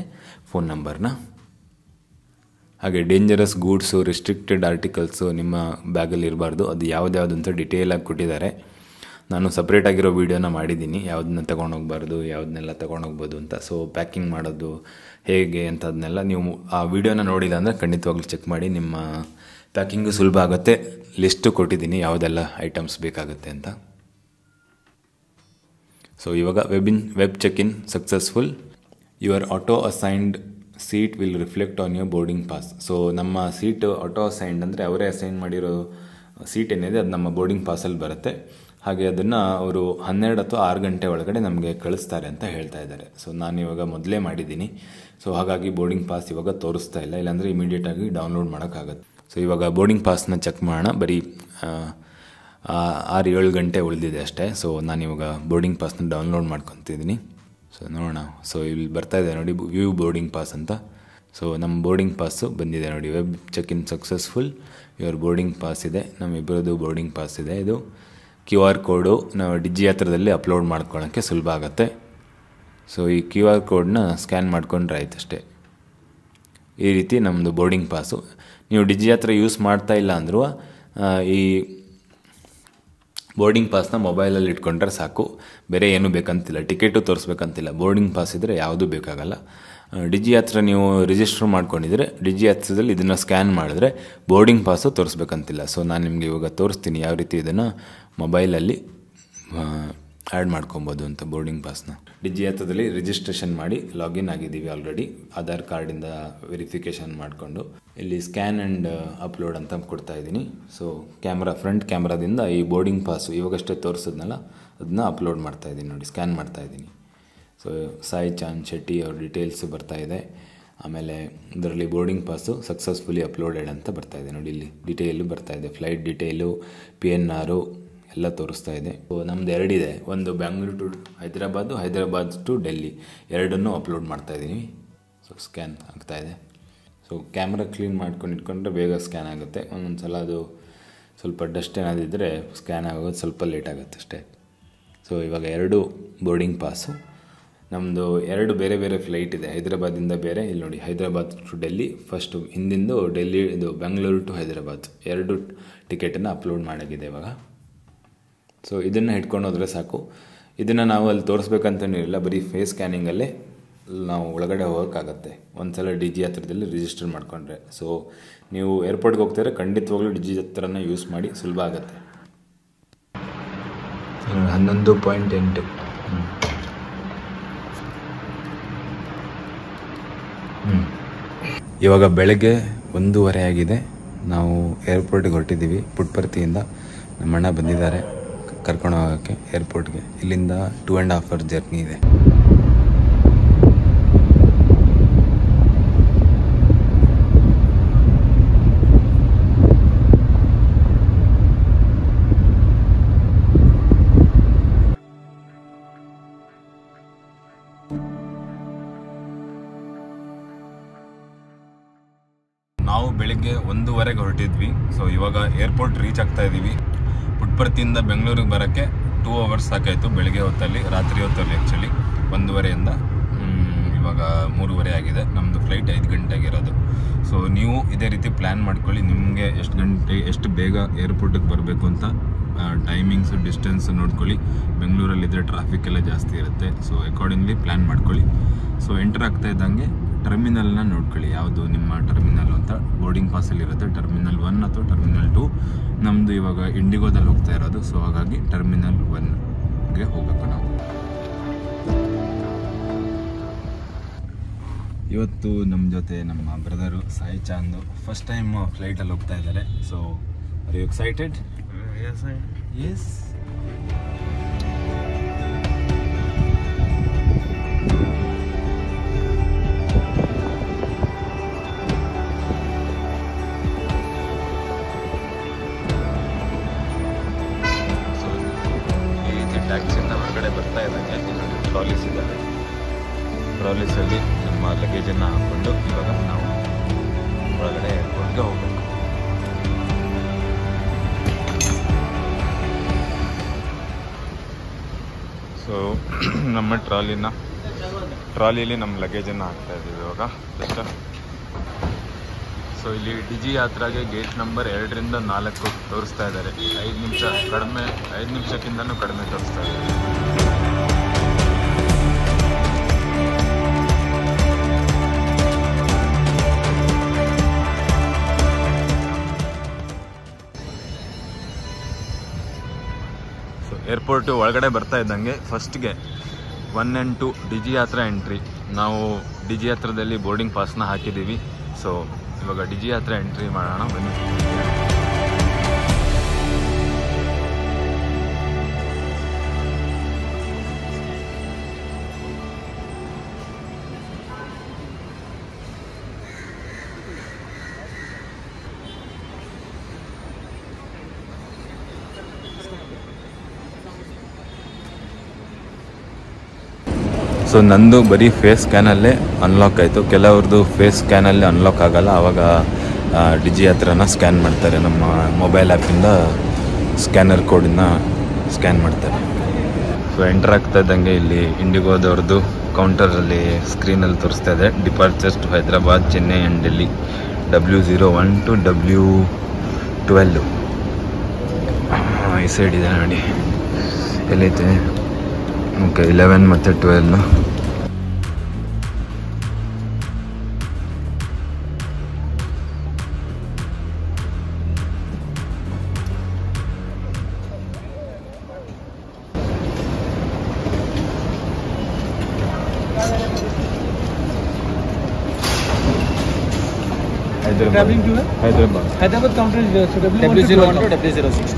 ಫೋನ್ ನಂಬರ್ನ. ಹಾಗೆ ಡೇಂಜರಸ್ ಗೂಡ್ಸು, ರಿಸ್ಟ್ರಿಕ್ಟೆಡ್ ಆರ್ಟಿಕಲ್ಸು ನಿಮ್ಮ ಬ್ಯಾಗಲ್ಲಿ ಇರಬಾರ್ದು. ಅದು ಯಾವ್ದು ಅಂತ ಡೀಟೇಲಾಗಿ ಕೊಟ್ಟಿದ್ದಾರೆ. ನಾನು ಸಪ್ರೇಟಾಗಿರೋ ವೀಡಿಯೋನ ಮಾಡಿದ್ದೀನಿ, ಯಾವುದನ್ನ ತೊಗೊಂಡೋಗ್ಬಾರ್ದು, ಯಾವುದನ್ನೆಲ್ಲ ತೊಗೊಂಡೋಗ್ಬೋದು ಅಂತ. ಸೊ ಪ್ಯಾಕಿಂಗ್ ಮಾಡೋದು ಹೇಗೆ ಅಂತ ಅದನ್ನೆಲ್ಲ ನೀವು ಆ ವಿಡಿಯೋನ ನೋಡಿಲ್ಲ ಅಂದರೆ ಖಂಡಿತವಾಗ್ಲೂ ಚೆಕ್ ಮಾಡಿ. ನಿಮ್ಮ ಪ್ಯಾಕಿಂಗು ಸುಲಭ ಆಗುತ್ತೆ. ಲಿಸ್ಟು ಕೊಟ್ಟಿದ್ದೀನಿ ಯಾವುದೆಲ್ಲ ಐಟಮ್ಸ್ ಬೇಕಾಗುತ್ತೆ ಅಂತ. ಸೊ ಇವಾಗ web check in successful. Your auto assigned seat will reflect on your boarding pass. So ನಮ್ಮ ಸೀಟು ಆಟೋ ಅಸೈನ್ಡ್ ಅಂದರೆ ಅವರೇ ಅಸೈನ್ ಮಾಡಿರೋ ಸೀಟ್ ಏನಿದೆ ಅದು ನಮ್ಮ ಬೋರ್ಡಿಂಗ್ ಪಾಸಲ್ಲಿ ಬರುತ್ತೆ. ಹಾಗೆ ಅದನ್ನು ಅವರು 12 ಅಥವಾ 6 ಗಂಟೆ ಒಳಗಡೆ ನಮಗೆ ಕಳಿಸ್ತಾರೆ ಅಂತ ಹೇಳ್ತಾ ಇದ್ದಾರೆ. ಸೊ ನಾನು ಇವಾಗ ಮೊದಲೇ ಮಾಡಿದ್ದೀನಿ. ಸೊ ಹಾಗಾಗಿ ಬೋರ್ಡಿಂಗ್ ಪಾಸ್ ಇವಾಗ ತೋರಿಸ್ತಾ ಇಲ್ಲ, ಇಲ್ಲಾಂದರೆ ಇಮಿಡಿಯೇಟಾಗಿ ಡೌನ್ಲೋಡ್ ಮಾಡೋಕ್ಕಾಗತ್ತೆ. ಸೊ ಇವಾಗ ಬೋರ್ಡಿಂಗ್ ಪಾಸ್ನ ಚೆಕ್ ಮಾಡೋಣ. ಬರೀ 6-7 ಗಂಟೆ ಉಳಿದಿದೆ ಅಷ್ಟೇ. ಸೊ ನಾನಿವಾಗ ಬೋರ್ಡಿಂಗ್ ಪಾಸ್ನ ಡೌನ್ಲೋಡ್ ಮಾಡ್ಕೊತಿದ್ದೀನಿ. ಸೊ ನೋಡೋಣ. ಸೊ ಇಲ್ಲಿ ಬರ್ತಾ ಇದೆ ನೋಡಿ, ವ್ಯೂ ಬೋರ್ಡಿಂಗ್ ಪಾಸ್ ಅಂತ. ಸೊ ನಮ್ಮ ಬೋರ್ಡಿಂಗ್ ಪಾಸು ಬಂದಿದೆ ನೋಡಿ. Web check in successful, your boarding pass ಇದೆ. ನಮ್ಮಿಬ್ಬರದ್ದು ಬೋರ್ಡಿಂಗ್ ಪಾಸ್ ಇದೆ. ಇದು QR ಕೋಡು ನಾವು ಡಿಜಿಯಾತ್ರದಲ್ಲಿ ಅಪ್ಲೋಡ್ ಮಾಡ್ಕೊಳ್ಳೋಕ್ಕೆ ಸುಲಭ ಆಗುತ್ತೆ. ಸೊ ಈ QR ಕೋಡನ್ನ ಸ್ಕ್ಯಾನ್ ಮಾಡ್ಕೊಂಡ್ರೆ ಆಯ್ತು ಅಷ್ಟೇ. ಈ ರೀತಿ ನಮ್ಮದು ಬೋರ್ಡಿಂಗ್ ಪಾಸು. ನೀವು ಡಿಜಿಯಾತ್ರ ಯೂಸ್ ಮಾಡ್ತಾ ಇಲ್ಲ ಅಂದರೂ ಈ ಬೋರ್ಡಿಂಗ್ ಪಾಸ್ನ ಮೊಬೈಲಲ್ಲಿ ಇಟ್ಕೊಂಡ್ರೆ ಸಾಕು, ಬೇರೆ ಏನೂ ಬೇಕಂತಿಲ್ಲ. ಟಿಕೆಟು ತೋರಿಸ್ಬೇಕಂತಿಲ್ಲ. ಬೋರ್ಡಿಂಗ್ ಪಾಸ್ ಇದ್ದರೆ ಯಾವುದೂ ಬೇಕಾಗಲ್ಲ. ಡಿಜಿಯಾತ್ರ ನೀವು ರಿಜಿಸ್ಟರ್ ಮಾಡ್ಕೊಂಡಿದ್ರೆ ಡಿಜಿಯಾತ್ರದಲ್ಲಿ ಇದನ್ನು ಸ್ಕ್ಯಾನ್ ಮಾಡಿದ್ರೆ ಬೋರ್ಡಿಂಗ್ ಪಾಸು ತೋರಿಸ್ಬೇಕಂತಿಲ್ಲ. ಸೊ ನಾನು ನಿಮಗೆ ಇವಾಗ ತೋರಿಸ್ತೀನಿ ಯಾವ ರೀತಿ ಇದನ್ನು ಮೊಬೈಲಲ್ಲಿ ಆ್ಯಡ್ ಮಾಡ್ಕೊಬೋದು ಅಂತ. ಬೋರ್ಡಿಂಗ್ ಪಾಸ್ನ ಡಿಜಿಯಾತ್ರದಲ್ಲಿ ರಿಜಿಸ್ಟ್ರೇಷನ್ ಮಾಡಿ ಲಾಗಿನ್ ಆಗಿದ್ದೀವಿ ಆಲ್ರೆಡಿ, ಆಧಾರ್ ಕಾರ್ಡಿಂದ ವೆರಿಫಿಕೇಷನ್ ಮಾಡಿಕೊಂಡು. ಇಲ್ಲಿ ಸ್ಕ್ಯಾನ್ ಆ್ಯಂಡ್ ಅಪ್ಲೋಡ್ ಅಂತ ಕೊಡ್ತಾ ಇದ್ದೀನಿ. ಸೊ ಫ್ರಂಟ್ ಕ್ಯಾಮ್ರಾದಿಂದ ಈ ಬೋರ್ಡಿಂಗ್ ಪಾಸು ಇವಾಗಷ್ಟೇ ತೋರಿಸಿದ್ನಲ್ಲ ಅದನ್ನ ಅಪ್ಲೋಡ್ ಮಾಡ್ತಾಯಿದ್ದೀನಿ ನೋಡಿ, ಸ್ಕ್ಯಾನ್ ಮಾಡ್ತಾಯಿದ್ದೀನಿ. ಸೊ ಸಾಯಿ ಚಾಂದ್ ಶೆಟ್ಟಿ ಅವ್ರ ಡೀಟೇಲ್ಸು ಬರ್ತಾಯಿದೆ. ಆಮೇಲೆ ಇದರಲ್ಲಿ ಬೋರ್ಡಿಂಗ್ ಪಾಸು ಸಕ್ಸಸ್ಫುಲಿ ಅಪ್ಲೋಡೆಡ್ ಅಂತ ಬರ್ತಾಯಿದೆ ನೋಡಿ. ಇಲ್ಲಿ ಡೀಟೇಲು ಬರ್ತಾಯಿದೆ, ಫ್ಲೈಟ್ ಡೀಟೇಲು, PNR ಎಲ್ಲ ತೋರಿಸ್ತಾ ಇದೆ. ಸೊ ನಮ್ದು 2 ಇದೆ, ಒಂದು ಬ್ಯಾಂಗ್ಳೂರು ಟು ಹೈದರಾಬಾದ್ ಟು ಡೆಲ್ಲಿ, ಎರಡನ್ನೂ ಅಪ್ಲೋಡ್ ಮಾಡ್ತಾಯಿದ್ದೀನಿ. ಸೊ ಸ್ಕ್ಯಾನ್ ಆಗ್ತಾಯಿದೆ. ಸೊ ಕ್ಯಾಮ್ರಾ ಕ್ಲೀನ್ ಮಾಡ್ಕೊಂಡು ಇಟ್ಕೊಂಡ್ರೆ ಬೇಗ ಸ್ಕ್ಯಾನ್ ಆಗುತ್ತೆ. ಒಂದೊಂದು ಸಲ ಅದು ಸ್ವಲ್ಪ ಡಸ್ಟ್ ಏನಾದಿದ್ದರೆ ಸ್ಕ್ಯಾನ್ ಆಗೋದು ಸ್ವಲ್ಪ ಲೇಟ್ ಆಗುತ್ತೆ ಅಷ್ಟೇ. ಸೊ ಇವಾಗ 2 ಬೋರ್ಡಿಂಗ್ ಪಾಸು. ನಮ್ಮದು 2 ಬೇರೆ ಬೇರೆ ಫ್ಲೈಟ್ ಇದೆ, ಹೈದರಾಬಾದಿಂದ ಬೇರೆ. ಇಲ್ಲಿ ನೋಡಿ, ಹೈದರಾಬಾದ್ ಟು ಡೆಲ್ಲಿ ಫಸ್ಟು, ಹಿಂದಿಂದು ಡೆಲ್ಲಿ ಇದು ಬೆಂಗಳೂರು ಟು ಹೈದರಾಬಾದ್ 2 ಟಿಕೆಟನ್ನು ಅಪ್ಲೋಡ್ ಮಾಡಾಗಿದೆ ಇವಾಗ. ಸೊ ಇದನ್ನು ಹಿಡ್ಕೊಂಡು ಹೋದರೆ ಸಾಕು. ಇದನ್ನು ನಾವು ಅಲ್ಲಿ ತೋರಿಸ್ಬೇಕಂತನೂ ಇಲ್ಲ, ಬರೀ ಫೇಸ್ ಸ್ಕ್ಯಾನಿಂಗಲ್ಲೇ ನಾವು ಒಳಗಡೆ ಹೋಗೋಕ್ಕಾಗತ್ತೆ ಒಂದ್ಸಲ ಡಿಜಿಯಾತ್ರದಲ್ಲಿ ರಿಜಿಸ್ಟರ್ ಮಾಡಿಕೊಂಡ್ರೆ. ಸೊ ನೀವು ಏರ್ಪೋರ್ಟ್ಗೆ ಹೋಗ್ತಾರೆ ಖಂಡಿತವಾಗ್ಲೂ ಡಿಜಿಯಾತ್ರನ ಯೂಸ್ ಮಾಡಿ, ಸುಲಭ ಆಗುತ್ತೆ. 11.8 ಇವಾಗ ಬೆಳಗ್ಗೆ 1:30 ಆಗಿದೆ. ನಾವು ಏರ್ಪೋರ್ಟಿಗೆ ಹೊರಟಿದ್ದೀವಿ. ಪುಟ್ಪರ್ತಿಯಿಂದ ನಮ್ಮಣ್ಣ ಬಂದಿದ್ದಾರೆ ಕರ್ಕೊಂಡು ಹೋಗೋಕ್ಕೆ ಏರ್ಪೋರ್ಟ್ಗೆ. ಇಲ್ಲಿಂದ 2.5 hour ಜರ್ನಿ ಇದೆ. 1:15ಗೆ ಹೊರಟಿದ್ವಿ. ಸೊ ಇವಾಗ ಏರ್ಪೋರ್ಟ್ ರೀಚ್ ಆಗ್ತಾ ಇದ್ದೀವಿ. ಪುಟ್ಪರ್ತಿಯಿಂದ ಬೆಂಗಳೂರಿಗೆ ಬರೋಕ್ಕೆ 2 ಅವರ್ಸ್ ಸಾಕಾಯಿತು, ಬೆಳಗ್ಗೆ ಹೊತ್ತಲ್ಲಿ, ರಾತ್ರಿ ಹೊತ್ತಲ್ಲಿ ಆ್ಯಕ್ಚುಲಿ 1:30ಇಂದ ಇವಾಗ 3:30 ಆಗಿದೆ. ನಮ್ಮದು ಫ್ಲೈಟ್ 5 ಗಂಟೆಗೆ ಇರೋದು. ಸೊ ನೀವು ಇದೇ ರೀತಿ ಪ್ಲ್ಯಾನ್ ಮಾಡ್ಕೊಳ್ಳಿ, ನಿಮಗೆ ಎಷ್ಟು ಬೇಗ ಏರ್ಪೋರ್ಟಿಗೆ ಬರಬೇಕು ಅಂತ. ಟೈಮಿಂಗ್ಸು ಡಿಸ್ಟೆನ್ಸ್ ನೋಡ್ಕೊಳ್ಳಿ. ಬೆಂಗಳೂರಲ್ಲಿದ್ದರೆ ಟ್ರಾಫಿಕ್ ಎಲ್ಲ ಜಾಸ್ತಿ ಇರುತ್ತೆ. ಸೊ ಅಕಾರ್ಡಿಂಗ್ಲಿ ಪ್ಲ್ಯಾನ್ ಮಾಡ್ಕೊಳ್ಳಿ. ಸೊ ಎಂಟರ್ ಆಗ್ತಾ ಇದ್ದಂಗೆ ಟರ್ಮಿನಲ್ನ ನೋಡ್ಕೊಳ್ಳಿ, ಯಾವುದು ನಿಮ್ಮ ಟರ್ಮಿನಲ್ ಅಂತ ಬೋರ್ಡಿಂಗ್ ಪಾಸಲ್ಲಿ ಇರುತ್ತೆ. ಟರ್ಮಿನಲ್ 1 ಅಥವಾ ಟರ್ಮಿನಲ್ 2. ನಮ್ಮದು ಇವಾಗ ಇಂಡಿಗೋದಲ್ಲಿ ಹೋಗ್ತಾ ಇರೋದು. ಸೊ ಹಾಗಾಗಿ ಟರ್ಮಿನಲ್ 1ಗೆ ಹೋಗಬೇಕು ನಾವು. ಇವತ್ತು ನಮ್ಮ ಜೊತೆ ನಮ್ಮ brother Sai Chand first time ಫ್ಲೈಟಲ್ಲಿ ಹೋಗ್ತಾ ಇದ್ದಾರೆ. So are you excited? Yes. ಟ್ಯಾಕ್ಸಿಯಿಂದ ಹೊರಗಡೆ ಬರ್ತಾ ಇದ್ದಂಗೆ ಇನ್ನೊಂದು ಟ್ರಾಲೀಸ್ ಇದ್ದಾವೆ. ಟ್ರಾಲೀಸಲ್ಲಿ ನಮ್ಮ ಲಗೇಜನ್ನು ಹಾಕ್ಕೊಂಡು ಇವಾಗ ನಾವು ಒಳಗಡೆ ಏರ್ಪೋರ್ಟ್ಗೆ ಹೋಗಬೇಕು. ಸೊ ನಮ್ಮ ಟ್ರಾಲಿಲಿ ನಮ್ಮ ಲಗೇಜನ್ನು ಹಾಕ್ತಾ ಇದ್ದೀವಿ ಇವಾಗ ಜಸ್ಟ್. ಸೊ ಇಲ್ಲಿ ಡಿಜಿ ಯಾತ್ರಾಗೆ ಗೇಟ್ ನಂಬರ್ 2ರಿಂದ 4 ತೋರಿಸ್ತಾ ಇದ್ದಾರೆ. 5 ನಿಮಿಷಕ್ಕಿಂತನೂ ಕಡಿಮೆ ತೋರಿಸ್ತಾ ಇದ್ದಾರೆ. ಸೊ ಏರ್ಪೋರ್ಟು ಒಳಗಡೆ ಬರ್ತಾ ಇದ್ದಂಗೆ ಫಸ್ಟ್ಗೆ 1 and 2 ಡಿಜಿ ಯಾತ್ರಾ ಎಂಟ್ರಿ. ನಾವು ಡಿಜಿ ಯಾತ್ರದಲ್ಲಿ ಬೋರ್ಡಿಂಗ್ ಪಾಸ್ನ ಹಾಕಿದ್ದೀವಿ. ಸೊ ಇವಾಗ ಡಿಜಿ ಯಾತ್ರಾ ಎಂಟ್ರಿ ಮಾಡೋಣ ಬನ್ನಿ. ಸೊ ನಂದು ಬರೀ ಫೇಸ್ ಸ್ಕ್ಯಾನಲ್ಲೇ ಅನ್ಲಾಕ್ ಆಯಿತು. ಕೆಲವ್ರದ್ದು ಫೇಸ್ ಸ್ಕ್ಯಾನಲ್ಲೇ ಅನ್ಲಾಕ್ ಆಗೋಲ್ಲ. ಆವಾಗ ಡಿಜಿ ಯಾತ್ರಾನ ಸ್ಕ್ಯಾನ್ ಮಾಡ್ತಾರೆ. ನಮ್ಮ ಮೊಬೈಲ್ ಆ್ಯಪಿಂದ ಸ್ಕ್ಯಾನರ್ ಕೋಡನ್ನ ಸ್ಕ್ಯಾನ್ ಮಾಡ್ತಾರೆ. ಸೊ ಎಂಟರ್ ಆಗ್ತಾ ಇದ್ದಂಗೆ ಇಲ್ಲಿ ಇಂಡಿಗೋದವ್ರದ್ದು ಕೌಂಟರಲ್ಲಿ ಸ್ಕ್ರೀನಲ್ಲಿ ತೋರಿಸ್ತಾ ಇದೆ departures to Hyderabad, Chennai and Delhi W01 to W12. ಈ ಸೈಡ್ ಇದೆ ನೋಡಿ, ಎಲ್ಲೈತೆ? ಓಕೆ, 11 ಮತ್ತು 12. Traveling to Hyderabad. Hyderabad counter is W01 to W06.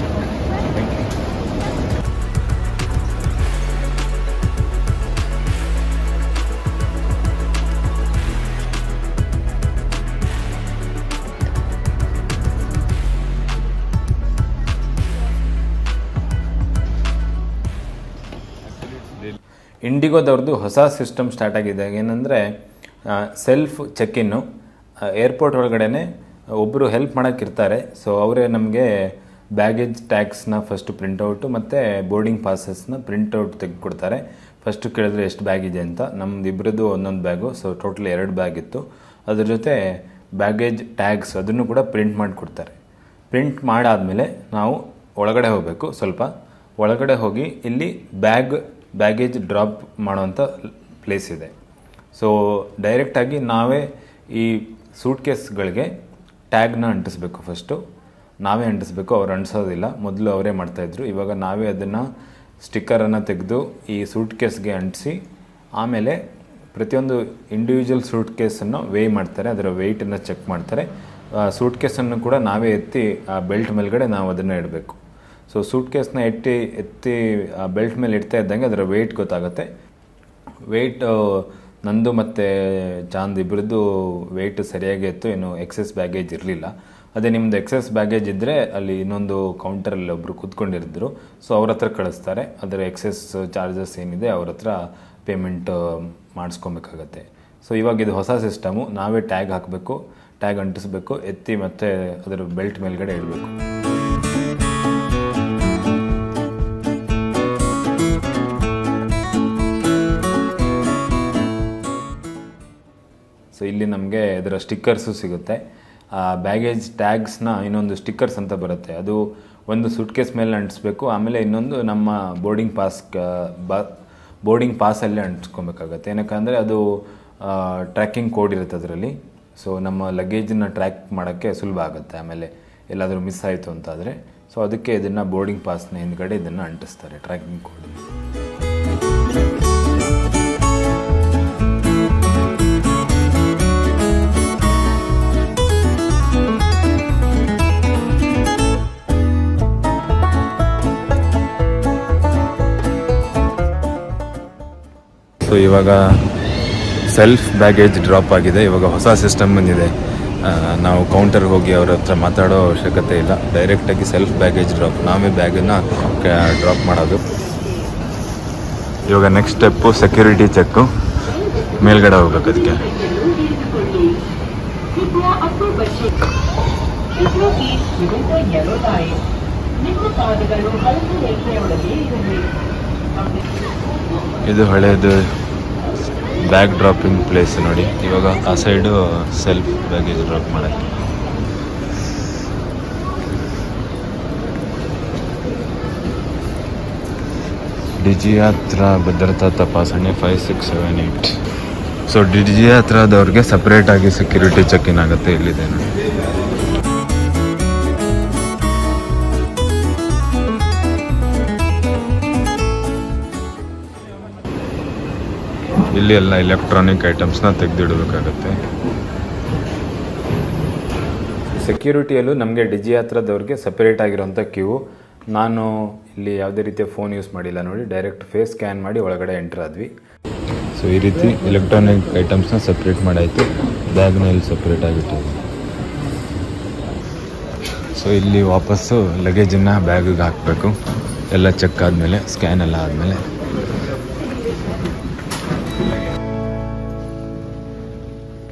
ಇಂಡಿಗೋದವ್ರದ್ದು ಹೊಸ ಸಿಸ್ಟಮ್ ಸ್ಟಾರ್ಟ್ ಆಗಿದೆ. ಏನಂದರೆ ಸೆಲ್ಫ್ ಚೆಕ್ ಇನ್ನು. ಏರ್ಪೋರ್ಟ್ ಒಳಗಡೆ ಒಬ್ಬರು ಹೆಲ್ಪ್ ಮಾಡೋಕ್ಕಿರ್ತಾರೆ. ಸೊ ಅವರೇ ನಮಗೆ ಬ್ಯಾಗೇಜ್ ಟ್ಯಾಗ್ಸ್ನ ಫಸ್ಟು ಪ್ರಿಂಟೌಟು ಮತ್ತು ಬೋರ್ಡಿಂಗ್ ಪಾಸಸ್ನ ಪ್ರಿಂಟೌಟ್ ತೆಗೆದುಕೊಡ್ತಾರೆ. ಫಸ್ಟು ಕೇಳಿದ್ರೆ ಎಷ್ಟು ಬ್ಯಾಗ್ ಇದೆ ಅಂತ. ನಮ್ದು ಇಬ್ಬರದ್ದು ಒಂದೊಂದು ಬ್ಯಾಗು. ಸೊ ಟೋಟಲ್ 2 ಬ್ಯಾಗ್ ಇತ್ತು. ಅದ್ರ ಜೊತೆ ಬ್ಯಾಗೇಜ್ ಟ್ಯಾಗ್ಸ್ ಅದನ್ನು ಕೂಡ ಪ್ರಿಂಟ್ ಮಾಡಿಕೊಡ್ತಾರೆ. ಪ್ರಿಂಟ್ ಮಾಡಾದಮೇಲೆ ನಾವು ಒಳಗಡೆ ಹೋಗಬೇಕು. ಸ್ವಲ್ಪ ಒಳಗಡೆ ಹೋಗಿ ಇಲ್ಲಿ ಬ್ಯಾಗೇಜ್ ಡ್ರಾಪ್ ಮಾಡೋವಂಥ ಪ್ಲೇಸ್ ಇದೆ. ಸೊ ಡೈರೆಕ್ಟಾಗಿ ನಾವೇ ಈ ಸೂಟ್ ಕೇಸ್ಗಳಿಗೆ ಟ್ಯಾಗ್ನ ಅಂಟಿಸ್ಬೇಕು. ಫಸ್ಟು ನಾವೇ ಅಂಟಿಸ್ಬೇಕು, ಅವ್ರು ಅಂಟಿಸೋದಿಲ್ಲ. ಮೊದಲು ಅವರೇ ಮಾಡ್ತಾಯಿದ್ರು. ಇವಾಗ ನಾವೇ ಅದನ್ನು ಸ್ಟಿಕ್ಕರನ್ನು ತೆಗೆದು ಈ ಸೂಟ್ ಕೇಸ್ಗೆ ಅಂಟಿಸಿ ಆಮೇಲೆ ಪ್ರತಿಯೊಂದು ಇಂಡಿವಿಜುವಲ್ ಸೂಟ್ ಕೇಸನ್ನು ವೇಯ್ ಮಾಡ್ತಾರೆ. ಅದರ ವೆಯ್ಟನ್ನು ಚೆಕ್ ಮಾಡ್ತಾರೆ. ಸೂಟ್ ಕೇಸನ್ನು ಕೂಡ ನಾವೇ ಎತ್ತಿ ಆ ಬೆಲ್ಟ್ ಮೇಲ್ಗಡೆ ನಾವು ಅದನ್ನು ಇಡಬೇಕು. ಸೊ ಸೂಟ್ ಕೇಸ್ನ ಎತ್ತಿ ಬೆಲ್ಟ್ ಮೇಲೆ ಇಡ್ತಾ ಇದ್ದಂಗೆ ಅದರ ವೆಯ್ಟ್ ಗೊತ್ತಾಗುತ್ತೆ. ವೆಯ್ಟ್ ನಂದು ಮತ್ತು ಚಾಂದ್ ಇಬ್ಬರದ್ದು ವೆಯ್ಟ್ ಸರಿಯಾಗಿ ಇತ್ತು. ಏನು ಎಕ್ಸೆಸ್ ಬ್ಯಾಗೇಜ್ ಇರಲಿಲ್ಲ. ಅದೇ ನಿಮ್ಮದು ಎಕ್ಸೆಸ್ ಬ್ಯಾಗೇಜ್ ಇದ್ದರೆ ಅಲ್ಲಿ ಇನ್ನೊಂದು ಕೌಂಟರಲ್ಲಿ ಒಬ್ಬರು ಕೂತ್ಕೊಂಡಿರಿದ್ರು. ಸೊ ಅವ್ರ ಹತ್ರ ಕಳಿಸ್ತಾರೆ. ಅದರ ಎಕ್ಸೆಸ್ ಚಾರ್ಜಸ್ ಏನಿದೆ ಅವ್ರ ಹತ್ರ ಪೇಮೆಂಟ್ ಮಾಡಿಸ್ಕೊಬೇಕಾಗತ್ತೆ. ಸೊ ಇವಾಗ ಇದು ಹೊಸ ಸಿಸ್ಟಮು. ನಾವೇ ಟ್ಯಾಗ್ ಹಾಕಬೇಕು. ಟ್ಯಾಗ್ ಅಂಟಿಸ್ಬೇಕು, ಎತ್ತಿ ಮತ್ತು ಅದರ ಬೆಲ್ಟ್ ಮೇಲ್ಗಡೆ ಇಡಬೇಕು. ಸೊ ಇಲ್ಲಿ ನಮಗೆ ಇದರ ಸ್ಟಿಕ್ಕರ್ಸು ಸಿಗುತ್ತೆ. ಬ್ಯಾಗೇಜ್ ಟ್ಯಾಗ್ಸ್ನ ಇನ್ನೊಂದು ಸ್ಟಿಕ್ಕರ್ಸ್ ಅಂತ ಬರುತ್ತೆ, ಅದು ಒಂದು ಸೂಟ್ಕೇಸ್ ಮೇಲೆ ಅಂಟಿಸ್ಬೇಕು. ಆಮೇಲೆ ಇನ್ನೊಂದು ನಮ್ಮ ಬೋರ್ಡಿಂಗ್ ಪಾಸಲ್ಲೇ ಅಂಟಿಸ್ಕೊಬೇಕಾಗತ್ತೆ. ಏನಕ್ಕಂದರೆ ಅದು ಟ್ರ್ಯಾಕಿಂಗ್ ಕೋಡ್ ಇರುತ್ತೆ ಅದರಲ್ಲಿ. ಸೊ ನಮ್ಮ ಲಗೇಜನ್ನ ಟ್ರ್ಯಾಕ್ ಮಾಡೋಕ್ಕೆ ಸುಲಭ ಆಗುತ್ತೆ ಆಮೇಲೆ ಎಲ್ಲಾದರೂ ಮಿಸ್ ಆಯಿತು ಅಂತಾದರೆ. ಸೊ ಅದಕ್ಕೆ ಇದನ್ನು ಬೋರ್ಡಿಂಗ್ ಪಾಸ್ನ ಹಿಂದ್ಗಡೆ ಇದನ್ನು ಅಂಟಿಸ್ತಾರೆ, ಟ್ರ್ಯಾಕಿಂಗ್ ಕೋಡ್. ಸೊ ಇವಾಗ ಸೆಲ್ಫ್ ಬ್ಯಾಗೇಜ್ ಡ್ರಾಪ್ ಆಗಿದೆ. ಇವಾಗ ಹೊಸ ಸಿಸ್ಟಮ್ ಬಂದಿದೆ, ನಾವು ಕೌಂಟರ್ಗೆ ಹೋಗಿ ಅವ್ರ ಹತ್ರ ಮಾತಾಡೋ ಅವಶ್ಯಕತೆ ಇಲ್ಲ. ಡೈರೆಕ್ಟಾಗಿ ಸೆಲ್ಫ್ ಬ್ಯಾಗೇಜ್ ಡ್ರಾಪ್, ನಾವೇ ಬ್ಯಾಗನ್ನು ಡ್ರಾಪ್ ಮಾಡೋದು. ಇವಾಗ ನೆಕ್ಸ್ಟ್ ಸ್ಟೆಪ್ಪು ಸೆಕ್ಯೂರಿಟಿ ಚೆಕ್ಕು, ಮೇಲ್ಗಡೆ ಹೋಗ್ಬೇಕು. ಅದಕ್ಕೆ ಇದು ಹಳೇದು ಬ್ಯಾಗ್ ಡ್ರಾಪಿಂಗ್ ಪ್ಲೇಸ್ ನೋಡಿ. ಇವಾಗ ಆ ಸೈಡು ಸೆಲ್ಫ್ ಬ್ಯಾಗೇಜ್ ಡ್ರಾಪ್ ಮಾಡೋಕ್ಕೆ. ಡಿಜಿಯಾತ್ರಾ ಭದ್ರತಾ ತಪಾಸಣೆ 5, 6, 7, 8. ಸೊ ಡಿಜಿಯಾತ್ರಾದವ್ರಿಗೆ ಸಪ್ರೇಟಾಗಿ ಸೆಕ್ಯೂರಿಟಿ ಚೆಕ್ ಇನ್ ಆಗುತ್ತೆ. ಇಲ್ಲಿದೆ ನೋಡಿ. ಇಲ್ಲಿ ಎಲ್ಲ ಎಲೆಕ್ಟ್ರಾನಿಕ್ ಐಟಮ್ಸ್ನ ತೆಗೆದಿಡಬೇಕಾಗತ್ತೆ. ಸೆಕ್ಯೂರಿಟಿಯಲ್ಲೂ ನಮಗೆ ಡಿಜಿಯಾತ್ರಾದವ್ರಿಗೆ ಸಪ್ರೇಟ್ ಆಗಿರೋಂಥ ಕ್ಯೂ. ನಾನು ಇಲ್ಲಿ ಯಾವುದೇ ರೀತಿಯ ಫೋನ್ ಯೂಸ್ ಮಾಡಿಲ್ಲ ನೋಡಿ, ಡೈರೆಕ್ಟ್ ಫೇಸ್ ಸ್ಕ್ಯಾನ್ ಮಾಡಿ ಒಳಗಡೆ ಎಂಟರ್ ಆದ್ವಿ. ಸೊ ಈ ರೀತಿ ಎಲೆಕ್ಟ್ರಾನಿಕ್ ಐಟಮ್ಸ್ನ ಸಪ್ರೇಟ್ ಮಾಡಾಯಿತು, ಬ್ಯಾಗ್ನ ಇಲ್ಲಿ ಸಪ್ರೇಟ್ ಆಗಿಟ್ಟಿದೆ. ಸೊ ಇಲ್ಲಿ ವಾಪಸ್ಸು ಲಗೇಜನ್ನು ಬ್ಯಾಗಿಗೆ ಹಾಕಬೇಕು, ಎಲ್ಲ ಚೆಕ್ ಆದಮೇಲೆ, ಸ್ಕ್ಯಾನ್ ಎಲ್ಲ ಆದಮೇಲೆ.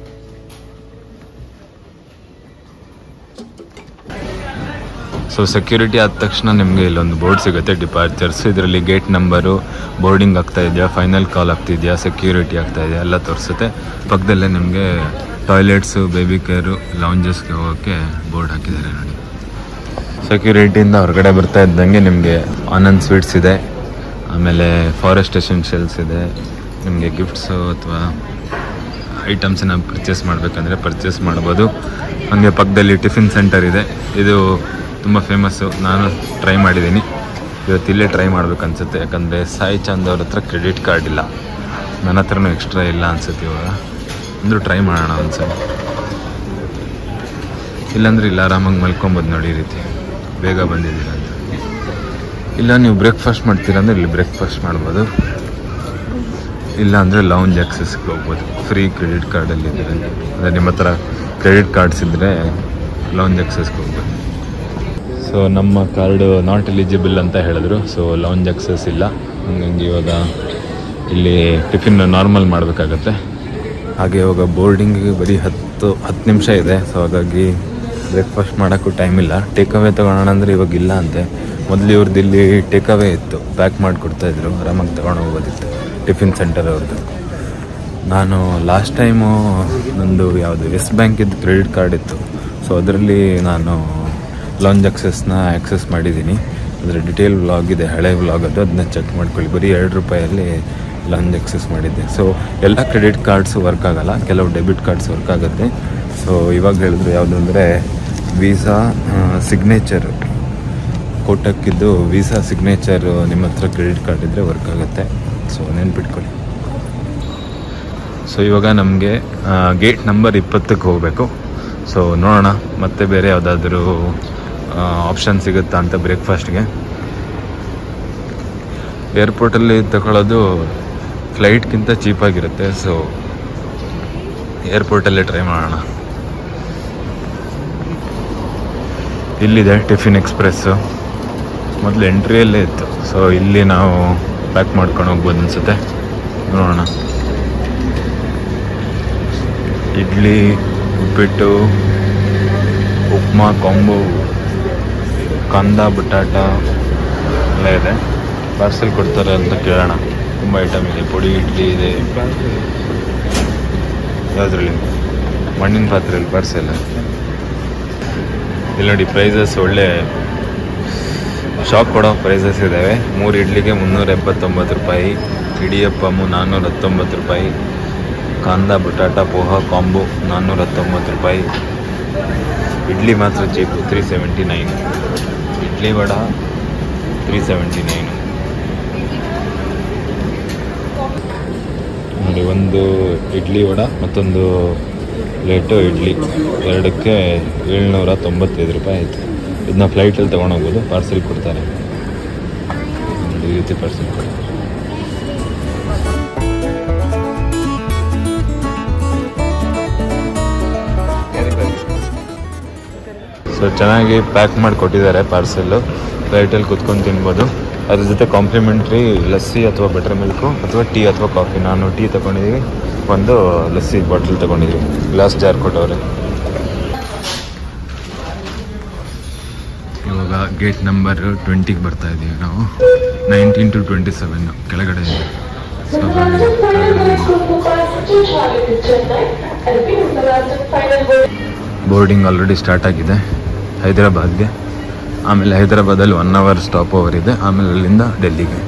ಸೊ ಸೆಕ್ಯೂರಿಟಿ ಆದ ತಕ್ಷಣ ನಿಮಗೆ ಇಲ್ಲೊಂದು ಬೋರ್ಡ್ ಸಿಗುತ್ತೆ, ಡಿಪಾರ್ಚರ್ಸ್. ಇದರಲ್ಲಿ ಗೇಟ್ ನಂಬರು, ಬೋರ್ಡಿಂಗ್ ಆಗ್ತಾ ಇದೆಯಾ, ಫೈನಲ್ ಕಾಲ್ ಆಗ್ತಿದೆಯಾ, ಸೆಕ್ಯೂರಿಟಿ ಆಗ್ತಾ ಇದೆಯಾ ಎಲ್ಲ ತೋರಿಸುತ್ತೆ. ಪಕ್ಕದಲ್ಲೇ ನಿಮಗೆ ಟಾಯ್ಲೆಟ್ಸು, ಬೇಬಿ ಕೇರು, ಲೌಂಜಸ್ಗೆ ಹೋಗೋಕ್ಕೆ ಬೋರ್ಡ್ ಹಾಕಿದ್ದಾರೆ ನೋಡಿ. ಸೆಕ್ಯೂರಿಟಿಯಿಂದ ಹೊರಗಡೆ ಬರ್ತಾ ಇದ್ದಂಗೆ ನಿಮಗೆ ಆನಂದ್ ಸ್ವೀಟ್ಸ್ ಇದೆ, ಆಮೇಲೆ ಫಾರೆಸ್ಟ್ ಎಸೆನ್ಷಿಯಲ್ಸ್ ಇದೆ. ನಿಮಗೆ ಗಿಫ್ಟ್ಸು ಅಥವಾ ಐಟಮ್ಸನ್ನ ಪರ್ಚೇಸ್ ಮಾಡಬೇಕಂದ್ರೆ ಪರ್ಚೇಸ್ ಮಾಡ್ಬೋದು. ಹಾಗೆ ಪಕ್ಕದಲ್ಲಿ ಟಿಫಿನ್ ಸೆಂಟರ್ ಇದೆ, ಇದು ತುಂಬ ಫೇಮಸ್ಸು. ನಾನು ಟ್ರೈ ಮಾಡಿದ್ದೀನಿ, ಇವತ್ತು ಇಲ್ಲೇ ಟ್ರೈ ಮಾಡ್ಬೇಕನ್ಸುತ್ತೆ. ಯಾಕಂದರೆ ಸಾಯಿ ಚಾಂದ್ ಅವ್ರ ಹತ್ರ ಕ್ರೆಡಿಟ್ ಕಾರ್ಡ್ ಇಲ್ಲ, ನನ್ನ ಹತ್ರನೂ ಎಕ್ಸ್ಟ್ರಾ ಇಲ್ಲ ಅನ್ಸುತ್ತೆ. ಇವಾಗ ಅಂದರೂ ಟ್ರೈ ಮಾಡೋಣ ಅನ್ಸಲ್ಲ. ಇಲ್ಲಾಂದರೆ ಇಲ್ಲ ಆರಾಮಾಗಿ ಮಲ್ಕೊಬೋದು ನೋಡಿ. ಈ ರೀತಿ ಬೇಗ ಬಂದಿದ್ದೀರ ಅಂತ. ಇಲ್ಲ ನೀವು ಬ್ರೇಕ್ಫಾಸ್ಟ್ ಮಾಡ್ತೀರ ಅಂದರೆ ಇಲ್ಲಿ ಬ್ರೇಕ್ಫಾಸ್ಟ್ ಮಾಡ್ಬೋದು, ಇಲ್ಲ ಅಂದರೆ ಲೌಂಜ್ ಆಕ್ಸೆಸ್ಗೆ ಹೋಗ್ಬೋದು. ಫ್ರೀ ಕ್ರೆಡಿಟ್ ಕಾರ್ಡಲ್ಲಿ ಇದ್ದರೆ, ಅಂದರೆ ನಿಮ್ಮ ಹತ್ರ ಕ್ರೆಡಿಟ್ ಕಾರ್ಡ್ಸ್ ಇದ್ದರೆ ಲೌಂಜ್ ಆಕ್ಸೆಸ್ಗೆ ಹೋಗ್ಬೋದು. ಸೊ ನಮ್ಮ ಕಾರ್ಡು ನಾಟ್ ಎಲಿಜಿಬಲ್ ಅಂತ ಹೇಳಿದ್ರು, ಸೊ ಲೌಂಜ್ ಆಕ್ಸೆಸ್ ಇಲ್ಲ. ಹಂಗಾಗಿ ಇವಾಗ ಇಲ್ಲಿ ಟಿಫಿನ್ ನಾರ್ಮಲ್ ಮಾಡಬೇಕಾಗತ್ತೆ. ಹಾಗೆ ಇವಾಗ ಬೋರ್ಡಿಂಗಿಗೆ ಬರೀ 10 ನಿಮಿಷ ಇದೆ. ಸೊ ಹಾಗಾಗಿ ಬ್ರೇಕ್ಫಾಸ್ಟ್ ಮಾಡೋಕ್ಕೂ ಟೈಮ್ ಇಲ್ಲ. ಟೇಕ್ ಅವೇ ತೊಗೊಳೋಣ ಅಂದರೆ ಇವಾಗ ಇಲ್ಲ ಅಂತೆ. ಮೊದಲು ಇವ್ರದ್ದು ಇಲ್ಲಿ ಟೇಕ್ ಅವೇ ಇತ್ತು, ಪ್ಯಾಕ್ ಮಾಡಿ ಕೊಡ್ತಾಯಿದ್ರು, ಆರಾಮಾಗಿ ತೊಗೊಂಡು ಹೋಗೋದಿತ್ತು ಟಿಫಿನ್ ಸೆಂಟರ್ ಅವ್ರದ್ದು. ನಾನು ಲಾಸ್ಟ್ ಟೈಮು ನಂದು ಯಾವುದು ಎಸ್ ಬ್ಯಾಂಕಿದ್ದು ಕ್ರೆಡಿಟ್ ಕಾರ್ಡ್ ಇತ್ತು, ಸೊ ಅದರಲ್ಲಿ ನಾನು ಲೌಂಜ್ ಆಕ್ಸೆಸ್ನ ಆ್ಯಕ್ಸೆಸ್ ಮಾಡಿದ್ದೀನಿ. ಅದರ ಡಿಟೇಲ್ ವ್ಲಾಗ್ ಇದೆ, ಹಳೆ ವ್ಲಾಗ್ ಅದು, ಅದನ್ನ ಚೆಕ್ ಮಾಡ್ಕೊಳ್ಳಿ. ಬರೀ 2 ರೂಪಾಯಲ್ಲಿ ಲೌಂಜ್ ಆಕ್ಸೆಸ್ ಮಾಡಿದ್ದೆ. ಸೊ ಎಲ್ಲ ಕ್ರೆಡಿಟ್ ಕಾರ್ಡ್ಸು ವರ್ಕ್ ಆಗೋಲ್ಲ, ಕೆಲವು ಡೆಬಿಟ್ ಕಾರ್ಡ್ಸ್ ವರ್ಕ್ ಆಗುತ್ತೆ. ಸೊ ಇವಾಗ ಹೇಳಿದ್ರು ಯಾವುದು ಅಂದರೆ ವೀಸಾ ಸಿಗ್ನೇಚರು, ಕೋಟಕ್ಕಿದ್ದು ವೀಸಾ ಸಿಗ್ನೇಚರು ನಿಮ್ಮ ಹತ್ರ ಕ್ರೆಡಿಟ್ ಕಾರ್ಡ್ ಇದ್ದರೆ ವರ್ಕ್ ಆಗುತ್ತೆ. ಸೊ ನೆನ್ಪಿಟ್ಕೊಳ್ಳಿ. ಸೊ ಇವಾಗ ನಮಗೆ ಗೇಟ್ ನಂಬರ್ 20ಕ್ಕೆ ಹೋಗಬೇಕು. ಸೊ ನೋಡೋಣ ಮತ್ತೆ ಬೇರೆ ಯಾವುದಾದ್ರೂ ಆಪ್ಷನ್ ಸಿಗುತ್ತಾ ಅಂತ ಬ್ರೇಕ್ಫಾಸ್ಟ್ಗೆ. ಏರ್ಪೋರ್ಟಲ್ಲಿ ತಗೊಳ್ಳೋದು ಫ್ಲೈಟ್ಗಿಂತ ಚೀಪಾಗಿರುತ್ತೆ. ಸೊ ಏರ್ಪೋರ್ಟಲ್ಲೇ ಟ್ರೈ ಮಾಡೋಣ. ಇಲ್ಲಿದೆ ಟಿಫಿನ್ ಎಕ್ಸ್ಪ್ರೆಸ್ಸು, ಮೊದಲು ಎಂಟ್ರಿಯಲ್ಲೇ ಇತ್ತು. ಸೊ ಇಲ್ಲಿ ನಾವು ಪ್ಯಾಕ್ ಮಾಡ್ಕೊಂಡು ಹೋಗ್ಬೋದು ಅನಿಸುತ್ತೆ, ನೋಡೋಣ. ಇಡ್ಲಿ ಉಪ್ಪಿಟ್ಟು, ಉಪ್ಮಾ ಕಾಂಬೋ, ಕಂದ ಬಟಾಟ ಎಲ್ಲ ಇದೆ. ಪಾರ್ಸೆಲ್ ಕೊಡ್ತಾರೆ ಅಂತ ಕೇಳೋಣ. ತುಂಬ ಐಟಮ್ ಇದೆ. ಪುಡಿ ಇಡ್ಲಿ ಇದೆ. ಯಾವುದ್ರಲ್ಲಿ? ಮಣ್ಣಿನ ಪಾತ್ರೆಯಲ್ಲಿ ಪಾರ್ಸೆಲ್. ಇಲ್ಲಿ ನೋಡಿ ಪ್ರೈಸಸ್ ಒಳ್ಳೆ ಶಾಕ್ ಕೊಡೋ ಪ್ರೈಸಸ್ ಇದ್ದಾವೆ. 3 ಇಡ್ಲಿಗೆ 379 ರೂಪಾಯಿ, ಇಡಿಯಪ್ಪಮ್ಮು 419 ರೂಪಾಯಿ, ಕಾಂದ ಬಟಾಟ ಪೋಹ ಕಾಂಬೋ 419 ರೂಪಾಯಿ. ಇಡ್ಲಿ ಮಾತ್ರ ಚೀಪು 379. ಇಡ್ಲಿ ವಡ 379 ನೋಡಿ. ಒಂದು ಇಡ್ಲಿ ವಡ ಮತ್ತೊಂದು ಪ್ಲೇಟು ಇಡ್ಲಿ ಎರಡಕ್ಕೆ 795 ರೂಪಾಯಿ ಆಯಿತು. ಇದನ್ನ ಫ್ಲೈಟಲ್ಲಿ ತೊಗೊಂಡೋಗ್ಬೋದು. ಪಾರ್ಸೆಲ್ ಕೊಡ್ತಾರೆ. ಈ ರೀತಿ ಪಾರ್ಸೆಲ್ ಕೊಡ್ತಾರೆ. ಸೊ ಚೆನ್ನಾಗಿ ಪ್ಯಾಕ್ ಮಾಡಿ ಕೊಟ್ಟಿದ್ದಾರೆ ಪಾರ್ಸೆಲ್ಲು. ಫ್ಲೈಟಲ್ಲಿ ಕುತ್ಕೊಂಡು ತಿನ್ಬೋದು. ಅದ್ರ ಜೊತೆ ಕಾಂಪ್ಲಿಮೆಂಟ್ರಿ ಲಸ್ಸಿ ಅಥವಾ ಬಟರ್ ಮಿಲ್ಕು ಅಥವಾ ಟೀ ಅಥವಾ ಕಾಫಿ. ನಾನು ಟೀ ತೊಗೊಂಡಿದ್ದೀವಿ, ಒಂದು ಲಸ್ಸಿ ಬಾಟಲ್ ತೊಗೊಂಡಿದ್ದೀವಿ. ಗ್ಲಾಸ್ ಜಾರ್ ಕೊಟ್ಟವ್ರೆ. ಇವಾಗ ಗೇಟ್ ನಂಬರ್ 20ಗೆ ಬರ್ತಾ ಇದ್ದೀವಿ ನಾವು. 19 to 27 ಕೆಳಗಡೆ ಇದೆ. ಬೋರ್ಡಿಂಗ್ ಆಲ್ರೆಡಿ ಸ್ಟಾರ್ಟ್ ಆಗಿದೆ ಹೈದರಾಬಾದ್ಗೆ. ಆಮೇಲೆ ಹೈದರಾಬಾದಲ್ಲಿ 1 hour ಸ್ಟಾಪ್ ಓವರ್ ಇದೆ. ಆಮೇಲೆ ಅಲ್ಲಿಂದ ಡೆಲ್ಲಿಗೆ.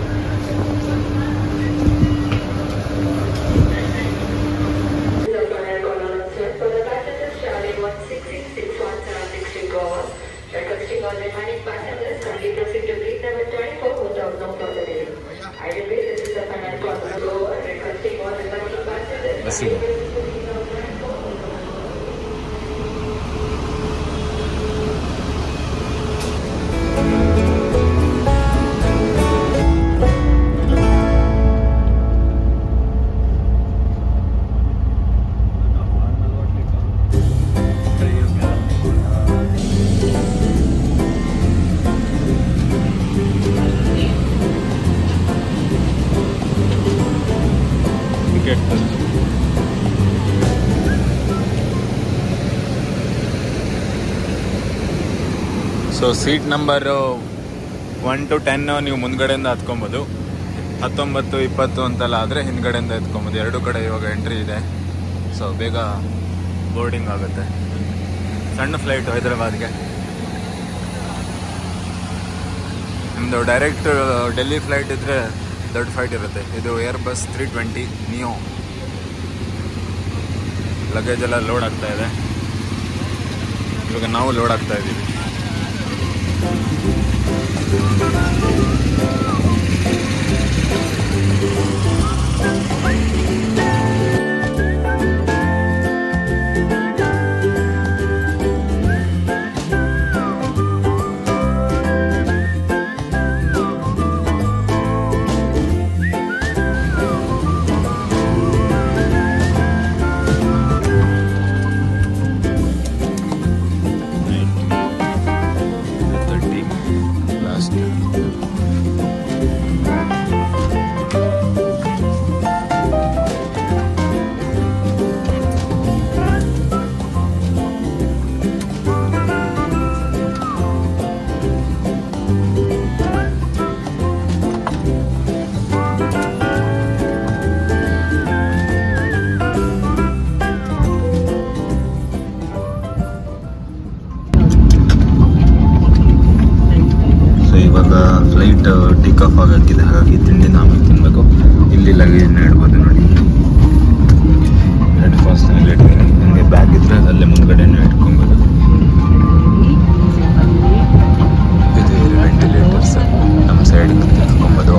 ಸೊ ಸೀಟ್ ನಂಬರು 1 to 10 ನೀವು ಮುಂದ್ಗಡೆಯಿಂದ ಹತ್ಕೊಬೋದು. 19, 20 ಅಂತೆಲ್ಲ ಆದರೆ ಹಿಂದ್ಗಡೆಯಿಂದ ಎತ್ಕೊಬೋದು. 2 ಕಡೆ ಇವಾಗ ಎಂಟ್ರಿ ಇದೆ. ಸೊ ಬೇಗ ಬೋರ್ಡಿಂಗ್ ಆಗುತ್ತೆ. ಸಣ್ಣ ಫ್ಲೈಟು ಹೈದರಾಬಾದ್ಗೆ. ನಿಮ್ಮದು ಡೈರೆಕ್ಟ್ ಡೆಲ್ಲಿ ಫ್ಲೈಟ್ ಇದ್ದರೆ ದೊಡ್ಡ ಫ್ಲೈಟ್ ಇರುತ್ತೆ. ಇದು ಏರ್ಬಸ್ 320 ನಿಯೋ. ಲಗೇಜ್ ಎಲ್ಲ ಲೋಡ್ ಆಗ್ತಾ ಇದೆ. ಇವಾಗ ನಾವು ಲೋಡ್ ಆಗ್ತಾ ಇದ್ದೀವಿ. ಫ್ಲೈಟ್ ಟೇಕ್ ಆಫ್ ಆಗೋಕ್ಕಿದೆ. ಹಾಗಾಗಿ ತಿಂಡಿ ಆಮೇಲೆ ತಿನ್ನಬೇಕು. ಇಲ್ಲಿ ಲಗೇಜ್ನ ಇಡ್ಬೋದು ನೋಡಿ. ಹೆಡ್ ಫಾಸ್ಟ್ನಲ್ಲಿ ಇಟ್ಟಿದ್ದೀನಿ. ನನಗೆ ಬ್ಯಾಗ್ ಇದ್ದರೆ ಅಲ್ಲೇ ಮುಂದ್ಗಡೆನೇ ಇಟ್ಕೊಬೋದು. ಇದು ವೆಂಟಿಲೇಟರ್ಸ್ ನಮ್ಮ ಸೈಡ್ ತಿಳ್ಕೊಬೋದು.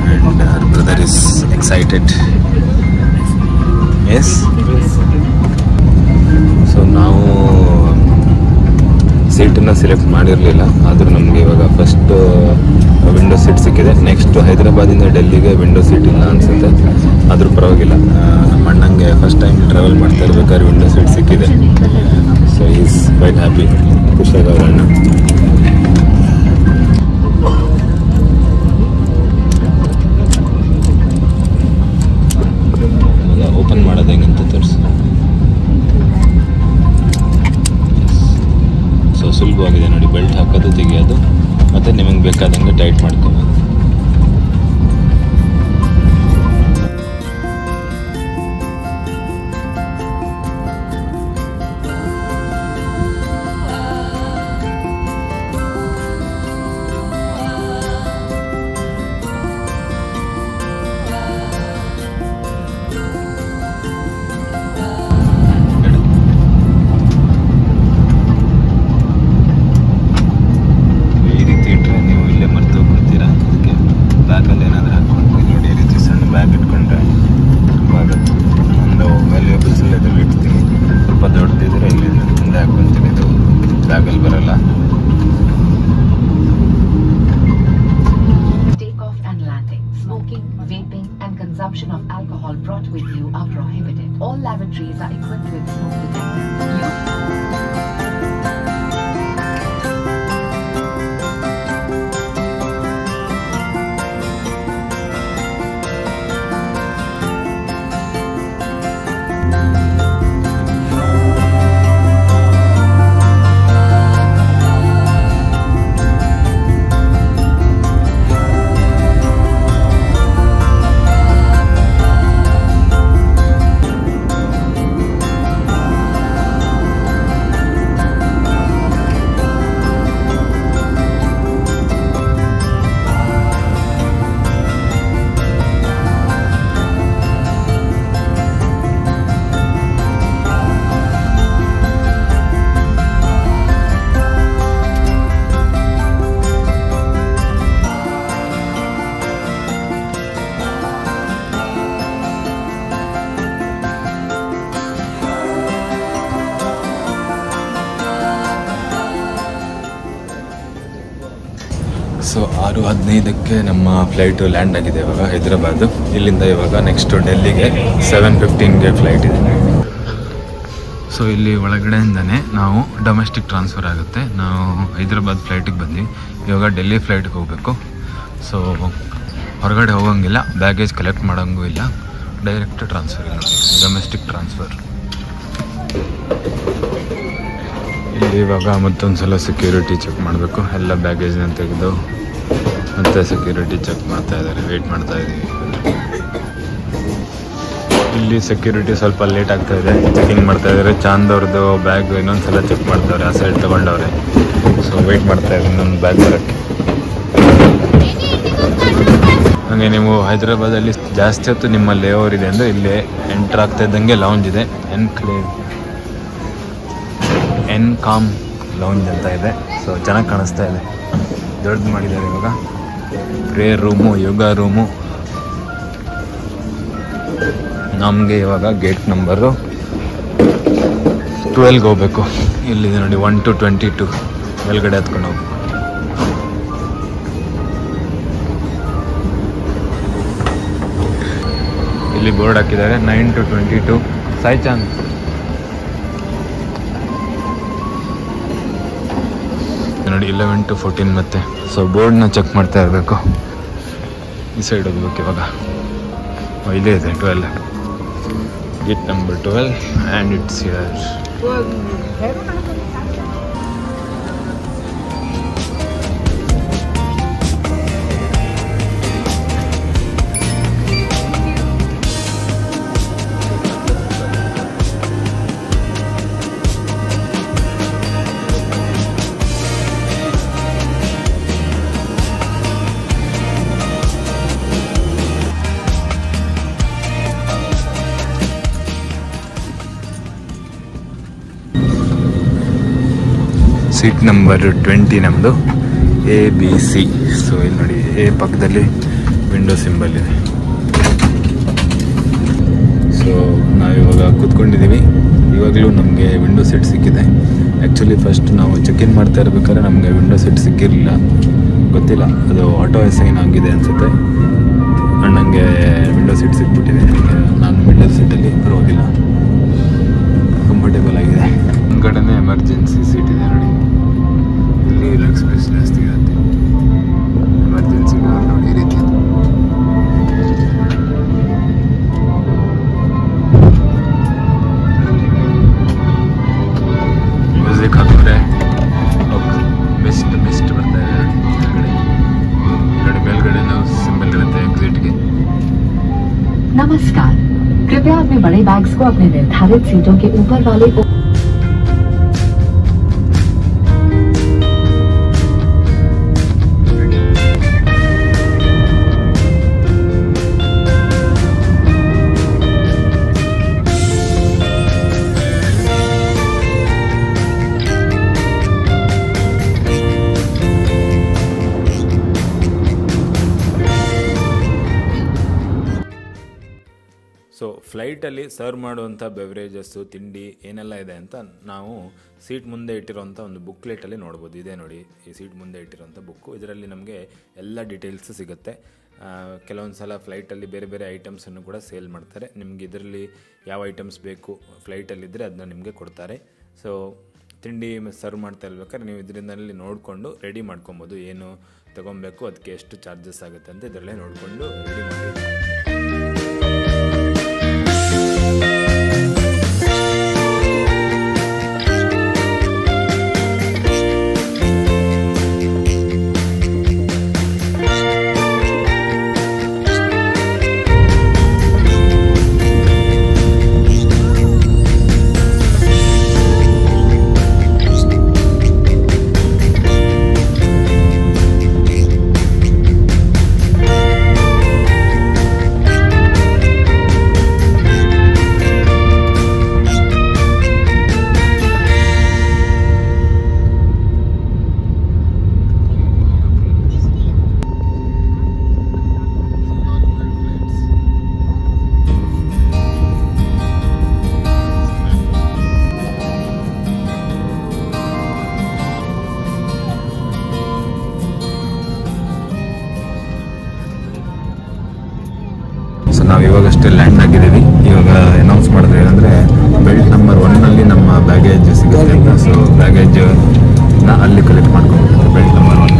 And our brother is excited. Yes. So ನಾವು ಸೀಟನ್ನು ಸೆಲೆಕ್ಟ್ ಮಾಡಿರಲಿಲ್ಲ. ಆದರೂ ನಮಗೆ ಇವಾಗ ಫಸ್ಟ್ ವಿಂಡೋ ಸೀಟ್ ಸಿಕ್ಕಿದೆ. ನೆಕ್ಸ್ಟ್ ಹೈದರಾಬಾದಿಂದ ಡೆಲ್ಲಿಗೆ ವಿಂಡೋ ಸೀಟ್ ಇಲ್ಲ ಅನಿಸುತ್ತೆ. ಆದರೂ ಪರವಾಗಿಲ್ಲ. ನಮ್ಮ ಅಣ್ಣಂಗೆ ಫಸ್ಟ್ ಟೈಮ್ ಟ್ರಾವೆಲ್ ಮಾಡ್ತಾ ಇರ್ಬೇಕಾದ್ರೆ ವಿಂಡೋ ಸೀಟ್ ಸಿಕ್ಕಿದೆ. So is quite happy. ಖುಷಿಯಾಗವ್ರ ಅಣ್ಣ. ಇಲ್ಲಿ ಬೆಲ್ಟ್ ಹಾಕೋದು ತೆಗಿಯೋದು ಮತ್ತು ನಿಮಗೆ ಬೇಕಾದಂಗೆ ಟೈಟ್ ಮಾಡ್ಕೋಬೋದು. Consumption of alcohol brought with you are prohibited. All lavatories are equipped with smoke detectors. So 6:15ಕ್ಕೆ ನಮ್ಮ ಫ್ಲೈಟು ಲ್ಯಾಂಡ್ ಆಗಿದೆ ಇವಾಗ ಹೈದರಾಬಾದು. ಇಲ್ಲಿಂದ ಇವಾಗ ನೆಕ್ಸ್ಟ್ ಡೆಲ್ಲಿಗೆ 7:15ಗೆ ಫ್ಲೈಟ್ ಇದೆ. ಸೊ ಇಲ್ಲಿ ಒಳಗಡೆಯಿಂದನೇ ನಾವು ಡೊಮೆಸ್ಟಿಕ್ ಟ್ರಾನ್ಸ್ಫರ್ ಆಗುತ್ತೆ. ನಾವು ಹೈದರಾಬಾದ್ ಫ್ಲೈಟಿಗೆ ಬಂದ್ವಿ, ಇವಾಗ ಡೆಲ್ಲಿ ಫ್ಲೈಟ್ಗೆ ಹೋಗಬೇಕು. ಸೊ ಹೊರಗಡೆ ಹೋಗೋಂಗಿಲ್ಲ, ಬ್ಯಾಗೇಜ್ ಕಲೆಕ್ಟ್ ಮಾಡೋಂಗೂ ಇಲ್ಲ, ಡೈರೆಕ್ಟ್ ಟ್ರಾನ್ಸ್ಫರ್ ಇಲ್ಲ, ಡೊಮೆಸ್ಟಿಕ್ ಟ್ರಾನ್ಸ್ಫರ್. ಇಲ್ಲಿ ಇವಾಗ ಮತ್ತೊಂದು ಸಲ ಸೆಕ್ಯೂರಿಟಿ ಚೆಕ್ ಮಾಡಬೇಕು. ಎಲ್ಲ ಬ್ಯಾಗೇಜ್ನ ತೆಗೆದು ಮತ್ತೆ ಸೆಕ್ಯೂರಿಟಿ ಚೆಕ್ ಮಾಡ್ತಾ ಇದ್ದಾರೆ, ವೆಯ್ಟ್ ಮಾಡ್ತಾ ಇದ್ದೀವಿ. ಇಲ್ಲಿ ಸೆಕ್ಯೂರಿಟಿ ಸ್ವಲ್ಪ ಲೇಟ್ ಆಗ್ತಾ ಇದೆ, ಚೆಕಿಂಗ್ ಮಾಡ್ತಾ ಇದ್ದಾರೆ. ಚಾಂದವ್ರದ್ದು ಬ್ಯಾಗ್ ಇನ್ನೊಂದು ಸಲ ಚೆಕ್ ಮಾಡ್ತಾವ್ರೆ, ಆ ಸೈಡ್ ತೊಗೊಂಡವ್ರೆ. ಸೊ ವೆಯ್ಟ್ ಮಾಡ್ತಾ ಇದ್ದೀನಿ ಇನ್ನೊಂದು ಬ್ಯಾಗ್ ಬರೋಕ್ಕೆ. ಹಾಗೆ ನೀವು ಹೈದರಾಬಾದಲ್ಲಿ ಜಾಸ್ತಿ ಹೊತ್ತು ನಿಮ್ಮ ಲೇಓವರ್ ಇದೆ ಅಂದರೆ ಇಲ್ಲಿ ಎಂಟ್ರ್ ಆಗ್ತಾ ಇದ್ದಂಗೆ ಲೌಂಜ್ ಇದೆ, ಎನ್ಕಾಮ್ ಲೌಂಜ್ ಅಂತ ಇದೆ. ಸೊ ಚೆನ್ನಾಗಿ ಕಾಣಿಸ್ತಾ ಇದೆ, ದೊಡ್ಡದು ಮಾಡಿದ್ದಾರೆ. ಇವಾಗ ಪ್ರೇಯರ್ ರೂಮು, ಯೋಗ ರೂಮು. ನಮಗೆ ಇವಾಗ ಗೇಟ್ ನಂಬರು 12ಗೆ ಹೋಗಬೇಕು. ಇಲ್ಲಿದೆ ನೋಡಿ 1 to 22 ಮೇಲ್ಗಡೆ ಹತ್ಕೊಂಡು ಹೋಗ್ಬೇಕು. ಇಲ್ಲಿ ಬೋರ್ಡ್ ಹಾಕಿದ್ದಾರೆ 9 to 22 ಸಾಯಿ ಚಾಂದ್. ನೋಡಿ 11 to 14 ಮತ್ತೆ. ಸೊ ಬೋರ್ಡ್ನ ಚೆಕ್ ಮಾಡ್ತಾ ಇರಬೇಕು. ಈ ಸೈಡ್ ಹೋಗ್ಬೇಕು ಇವಾಗ. ಇಲ್ಲೇ ಇದೆ 12, gate number 12 and it's here. Seat number 20 ನಮ್ಮದು, ABC. ಸೊ ಇಲ್ಲಿ ನೋಡಿ ಎ ಪಕ್ಕದಲ್ಲಿ ವಿಂಡೋ ಸಿಂಬಲ್ ಇದೆ. ಸೊ ನಾವಿವಾಗ ಕೂತ್ಕೊಂಡಿದ್ದೀವಿ. ಇವಾಗಲೂ ನಮಗೆ ವಿಂಡೋ ಸೀಟ್ ಸಿಕ್ಕಿದೆ. ಆ್ಯಕ್ಚುಲಿ ಫಸ್ಟ್ ನಾವು ಚೆಕ್ ಇನ್ ಮಾಡ್ತಾ ಇರ್ಬೇಕಾದ್ರೆ ನಮಗೆ ವಿಂಡೋ ಸೀಟ್ ಸಿಕ್ಕಿರಲಿಲ್ಲ, ಗೊತ್ತಿಲ್ಲ, ಅದು ಆಟೋ ಅಸೈನ್ ಆಗಿದೆ ಅನಿಸುತ್ತೆ. ಅಣ್ಣಂಗೆ ವಿಂಡೋ ಸೀಟ್ ಸಿಕ್ಬಿಟ್ಟಿದೆ. ನಾನು ಮಿಡಲ್ ಸೀಟಲ್ಲಿ ಪರವಾಗಿಲ್ಲ, ಕಂಫರ್ಟೇಬಲ್ ಆಗಿದೆ. ಒಂದು ಕಡೆನೇ ಎಮರ್ಜೆನ್ಸಿ ಸೀಟ್ ಇದೆ ನೋಡಿ, ಇಲ್ಲಿ ಲೆಗ್ ಸ್ಪೇಸ್ ಜಾಸ್ತಿ ಇರುತ್ತೆ. ಎಮರ್ಜೆನ್ಸಿ ಡೋರ್ ನೋಡಿ ಈ ರೀತಿ. ಮ್ಯೂಸಿಕ್ ಹಾಕಿದ್ರೆ नमस्कार, कृपया अपने बड़े बैग्स को अपने निर्धारित सीटों के ऊपर वाले ಸೊ ಫ್ಲೈಟಲ್ಲಿ ಸರ್ವ್ ಮಾಡುವಂಥ ಬೆವರೇಜಸ್ಸು ತಿಂಡಿ ಏನೆಲ್ಲ ಇದೆ ಅಂತ ನಾವು ಸೀಟ್ ಮುಂದೆ ಇಟ್ಟಿರೋಂಥ ಒಂದು ಬುಕ್ಲೆಟಲ್ಲಿ ನೋಡ್ಬೋದು. ಇದೇ ನೋಡಿ ಈ ಸೀಟ್ ಮುಂದೆ ಇಟ್ಟಿರೋಂಥ ಬುಕ್ಕು. ಇದರಲ್ಲಿ ನಮಗೆ ಎಲ್ಲ ಡೀಟೇಲ್ಸು ಸಿಗುತ್ತೆ. ಕೆಲವೊಂದು ಸಲ ಫ್ಲೈಟಲ್ಲಿ ಬೇರೆ ಬೇರೆ ಐಟಮ್ಸನ್ನು ಕೂಡ ಸೇಲ್ ಮಾಡ್ತಾರೆ. ನಿಮಗೆ ಇದರಲ್ಲಿ ಯಾವ ಐಟಮ್ಸ್ ಬೇಕು ಫ್ಲೈಟಲ್ಲಿದ್ದರೆ ಅದನ್ನ ನಿಮಗೆ ಕೊಡ್ತಾರೆ. ಸೊ ತಿಂಡಿ ಸರ್ವ್ ಮಾಡ್ತಾ ಇರ್ಬೇಕಾದ್ರೆ ನೀವು ಇದರಿಂದಲ್ಲಿ ನೋಡಿಕೊಂಡು ರೆಡಿ ಮಾಡ್ಕೊಬೋದು. ಏನು ತೊಗೊಬೇಕು, ಅದಕ್ಕೆ ಎಷ್ಟು ಚಾರ್ಜಸ್ ಆಗುತ್ತೆ ಅಂತ ಇದರಲ್ಲೇ ನೋಡಿಕೊಂಡು ರೆಡಿ ಮಾಡಿ. ನಾವು ಇವಾಗಷ್ಟೇ ಲ್ಯಾಂಡ್ ಆಗಿದ್ದೀವಿ. ಇವಾಗ ಅನೌನ್ಸ್ ಮಾಡಿದ್ರೆ ಏನಂದರೆ ಬೆಲ್ಟ್ ನಂಬರ್ 1ನಲ್ಲಿ ನಮ್ಮ ಬ್ಯಾಗೇಜ್ ಸಿಗುತ್ತೆ ಅಂತ. ಸೊ ಬ್ಯಾಗೇಜ್ನ ಅಲ್ಲಿ ಕಲೆಕ್ಟ್ ಮಾಡ್ಕೊಬೇಕು ಬೆಲ್ಟ್ ನಂಬರ್ 1.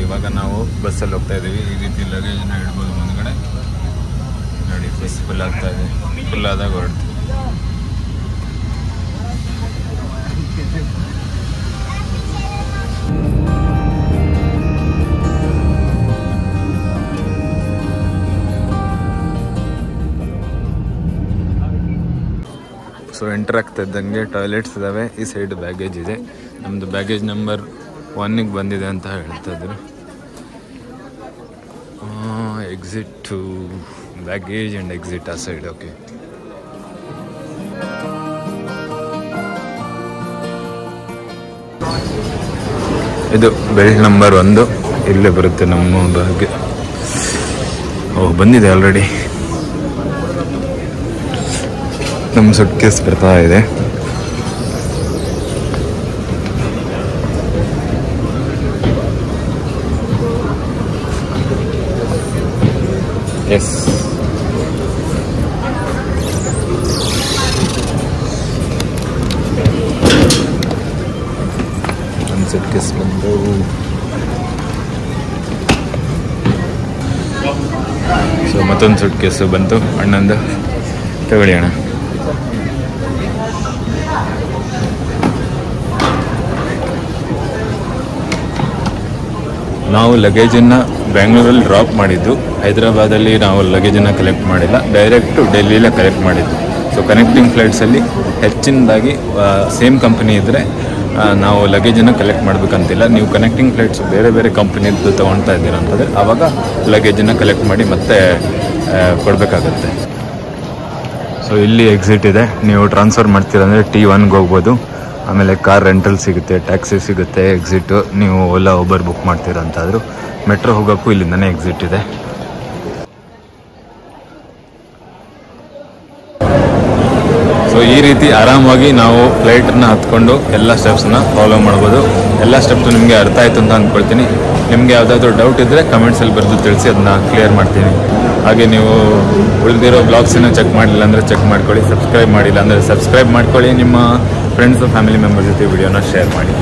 ಇವಾಗ ನಾವು ಬಸ್ಸಲ್ಲಿ ಹೋಗ್ತಾ ಇದ್ದೀವಿ. ಈ ರೀತಿ ಲಗೇಜನ್ನ ಇಡ್ಬೋದು ಮುಂದ್ಗಡೆ. ನೋಡಿ ಬಸ್ ಫುಲ್ ಆಗ್ತಾ ಇದೆ. ಫುಲ್ ಆದಾಗ ಹೊರಡ್ತೀವಿ. ಸೊ ಎಂಟರ್ ಆಗ್ತಾ ಇದ್ದಂಗೆ ಟಾಯ್ಲೆಟ್ಸ್ ಇದ್ದಾವೆ. ಈ ಸೈಡ್ ಬ್ಯಾಗೇಜ್ ಇದೆ. ನಮ್ಮದು ಬ್ಯಾಗೇಜ್ ನಂಬರ್ 1ಗೆ ಬಂದಿದೆ ಅಂತ ಹೇಳ್ತಾ ಇದ್ರು. Exit to baggage and exit ಆ ಸೈಡ್. ಓಕೆ, ಇದು ಬೆಲ್ಟ್ ನಂಬರ್ 1 ಇಲ್ಲೇ ಬರುತ್ತೆ ನಮ್ಮ ಬ್ಯಾಗ್. ಬಂದಿದೆ ಆಲ್ರೆಡಿ. ನಮ್ಮ ಸುಟ್ಕೇಸ್ ಬರ್ತಾ ಇದೆ. ಎಸ್, ಒಂದು ಸುಟ್ಕೇಸ್ ಬಂದು. ಸೊ ಮತ್ತೊಂದು ಸುಟ್ಕೇಸು ಬಂತು ಅಣ್ಣಂದು. ತಗೊಳ್ಳಿ ಅಣ್ಣ. ನಾವು ಲಗೇಜನ್ನು ಬೆಂಗಳೂರಲ್ಲಿ ಡ್ರಾಪ್ ಮಾಡಿದ್ದು. ಹೈದರಾಬಾದಲ್ಲಿ ನಾವು ಲಗೇಜನ್ನು ಕಲೆಕ್ಟ್ ಮಾಡಿಲ್ಲ, ಡೈರೆಕ್ಟು ಡೆಲ್ಲಿಲೇ ಕಲೆಕ್ಟ್ ಮಾಡಿದ್ದು. ಸೊ ಕನೆಕ್ಟಿಂಗ್ ಫ್ಲೈಟ್ಸಲ್ಲಿ ಹೆಚ್ಚಿನದಾಗಿ ಸೇಮ್ ಕಂಪನಿ ಇದ್ದರೆ ನಾವು ಲಗೇಜನ್ನು ಕಲೆಕ್ಟ್ ಮಾಡಬೇಕಂತಿಲ್ಲ. ನೀವು ಕನೆಕ್ಟಿಂಗ್ ಫ್ಲೈಟ್ಸ್ ಬೇರೆ ಬೇರೆ ಕಂಪನಿದ್ದು ತೊಗೊಳ್ತಾ ಇದ್ದೀರ ಅಂತಂದರೆ ಆವಾಗ ಲಗೇಜನ್ನು ಕಲೆಕ್ಟ್ ಮಾಡಿ ಮತ್ತೆ ಕೊಡಬೇಕಾಗತ್ತೆ. ಸೊ ಇಲ್ಲಿ ಎಕ್ಸಿಟ್ ಇದೆ. ನೀವು ಟ್ರಾನ್ಸ್ಫರ್ ಮಾಡ್ತೀರಂದರೆ T1ಗೆ ಹೋಗ್ಬೋದು. ಆಮೇಲೆ ಕಾರ್ ರೆಂಟಲ್ ಸಿಗುತ್ತೆ, ಟ್ಯಾಕ್ಸಿ ಸಿಗುತ್ತೆ, ಎಕ್ಸಿಟು. ನೀವು ಓಲಾ ಊಬರ್ ಬುಕ್ ಮಾಡ್ತೀರಾ ಅಂತಾದರೂ ಮೆಟ್ರೋ ಹೋಗೋಕ್ಕೂ ಇಲ್ಲಿಂದನೇ ಎಕ್ಸಿಟ್ ಇದೆ. ಸೊ ಈ ರೀತಿ ಆರಾಮಾಗಿ ನಾವು ಫ್ಲೈಟನ್ನು ಹತ್ಕೊಂಡು ಎಲ್ಲ ಸ್ಟೆಪ್ಸನ್ನ ಫಾಲೋ ಮಾಡ್ಬೋದು. ಎಲ್ಲ ಸ್ಟೆಪ್ಸು ನಿಮಗೆ ಅರ್ಥ ಆಯಿತು ಅಂತ ಅಂದ್ಕೊಳ್ತೀನಿ. ನಿಮಗೆ ಯಾವುದಾದ್ರೂ ಡೌಟ್ ಇದ್ದರೆ ಕಮೆಂಟ್ಸಲ್ಲಿ ಬರೆದು ತಿಳಿಸಿ, ಅದನ್ನ ಕ್ಲಿಯರ್ ಮಾಡ್ತೀನಿ. ಹಾಗೆ ನೀವು ಉಳಿದಿರೋ ಬ್ಲಾಗ್ಸನ್ನು ಚೆಕ್ ಮಾಡಿಲ್ಲ ಅಂದರೆ ಚೆಕ್ ಮಾಡ್ಕೊಳ್ಳಿ. ಸಬ್ಸ್ಕ್ರೈಬ್ ಮಾಡಿಲ್ಲ ಅಂದರೆ ಸಬ್ಸ್ಕ್ರೈಬ್ ಮಾಡ್ಕೊಳ್ಳಿ. ನಿಮ್ಮ ಫ್ರೆಂಡ್ಸು ಫ್ಯಾಮಿಲಿ ಮೆಂಬರ್ ಜೊತೆ ವಿಡಿಯೋನ ಶೇರ್ ಮಾಡಿ.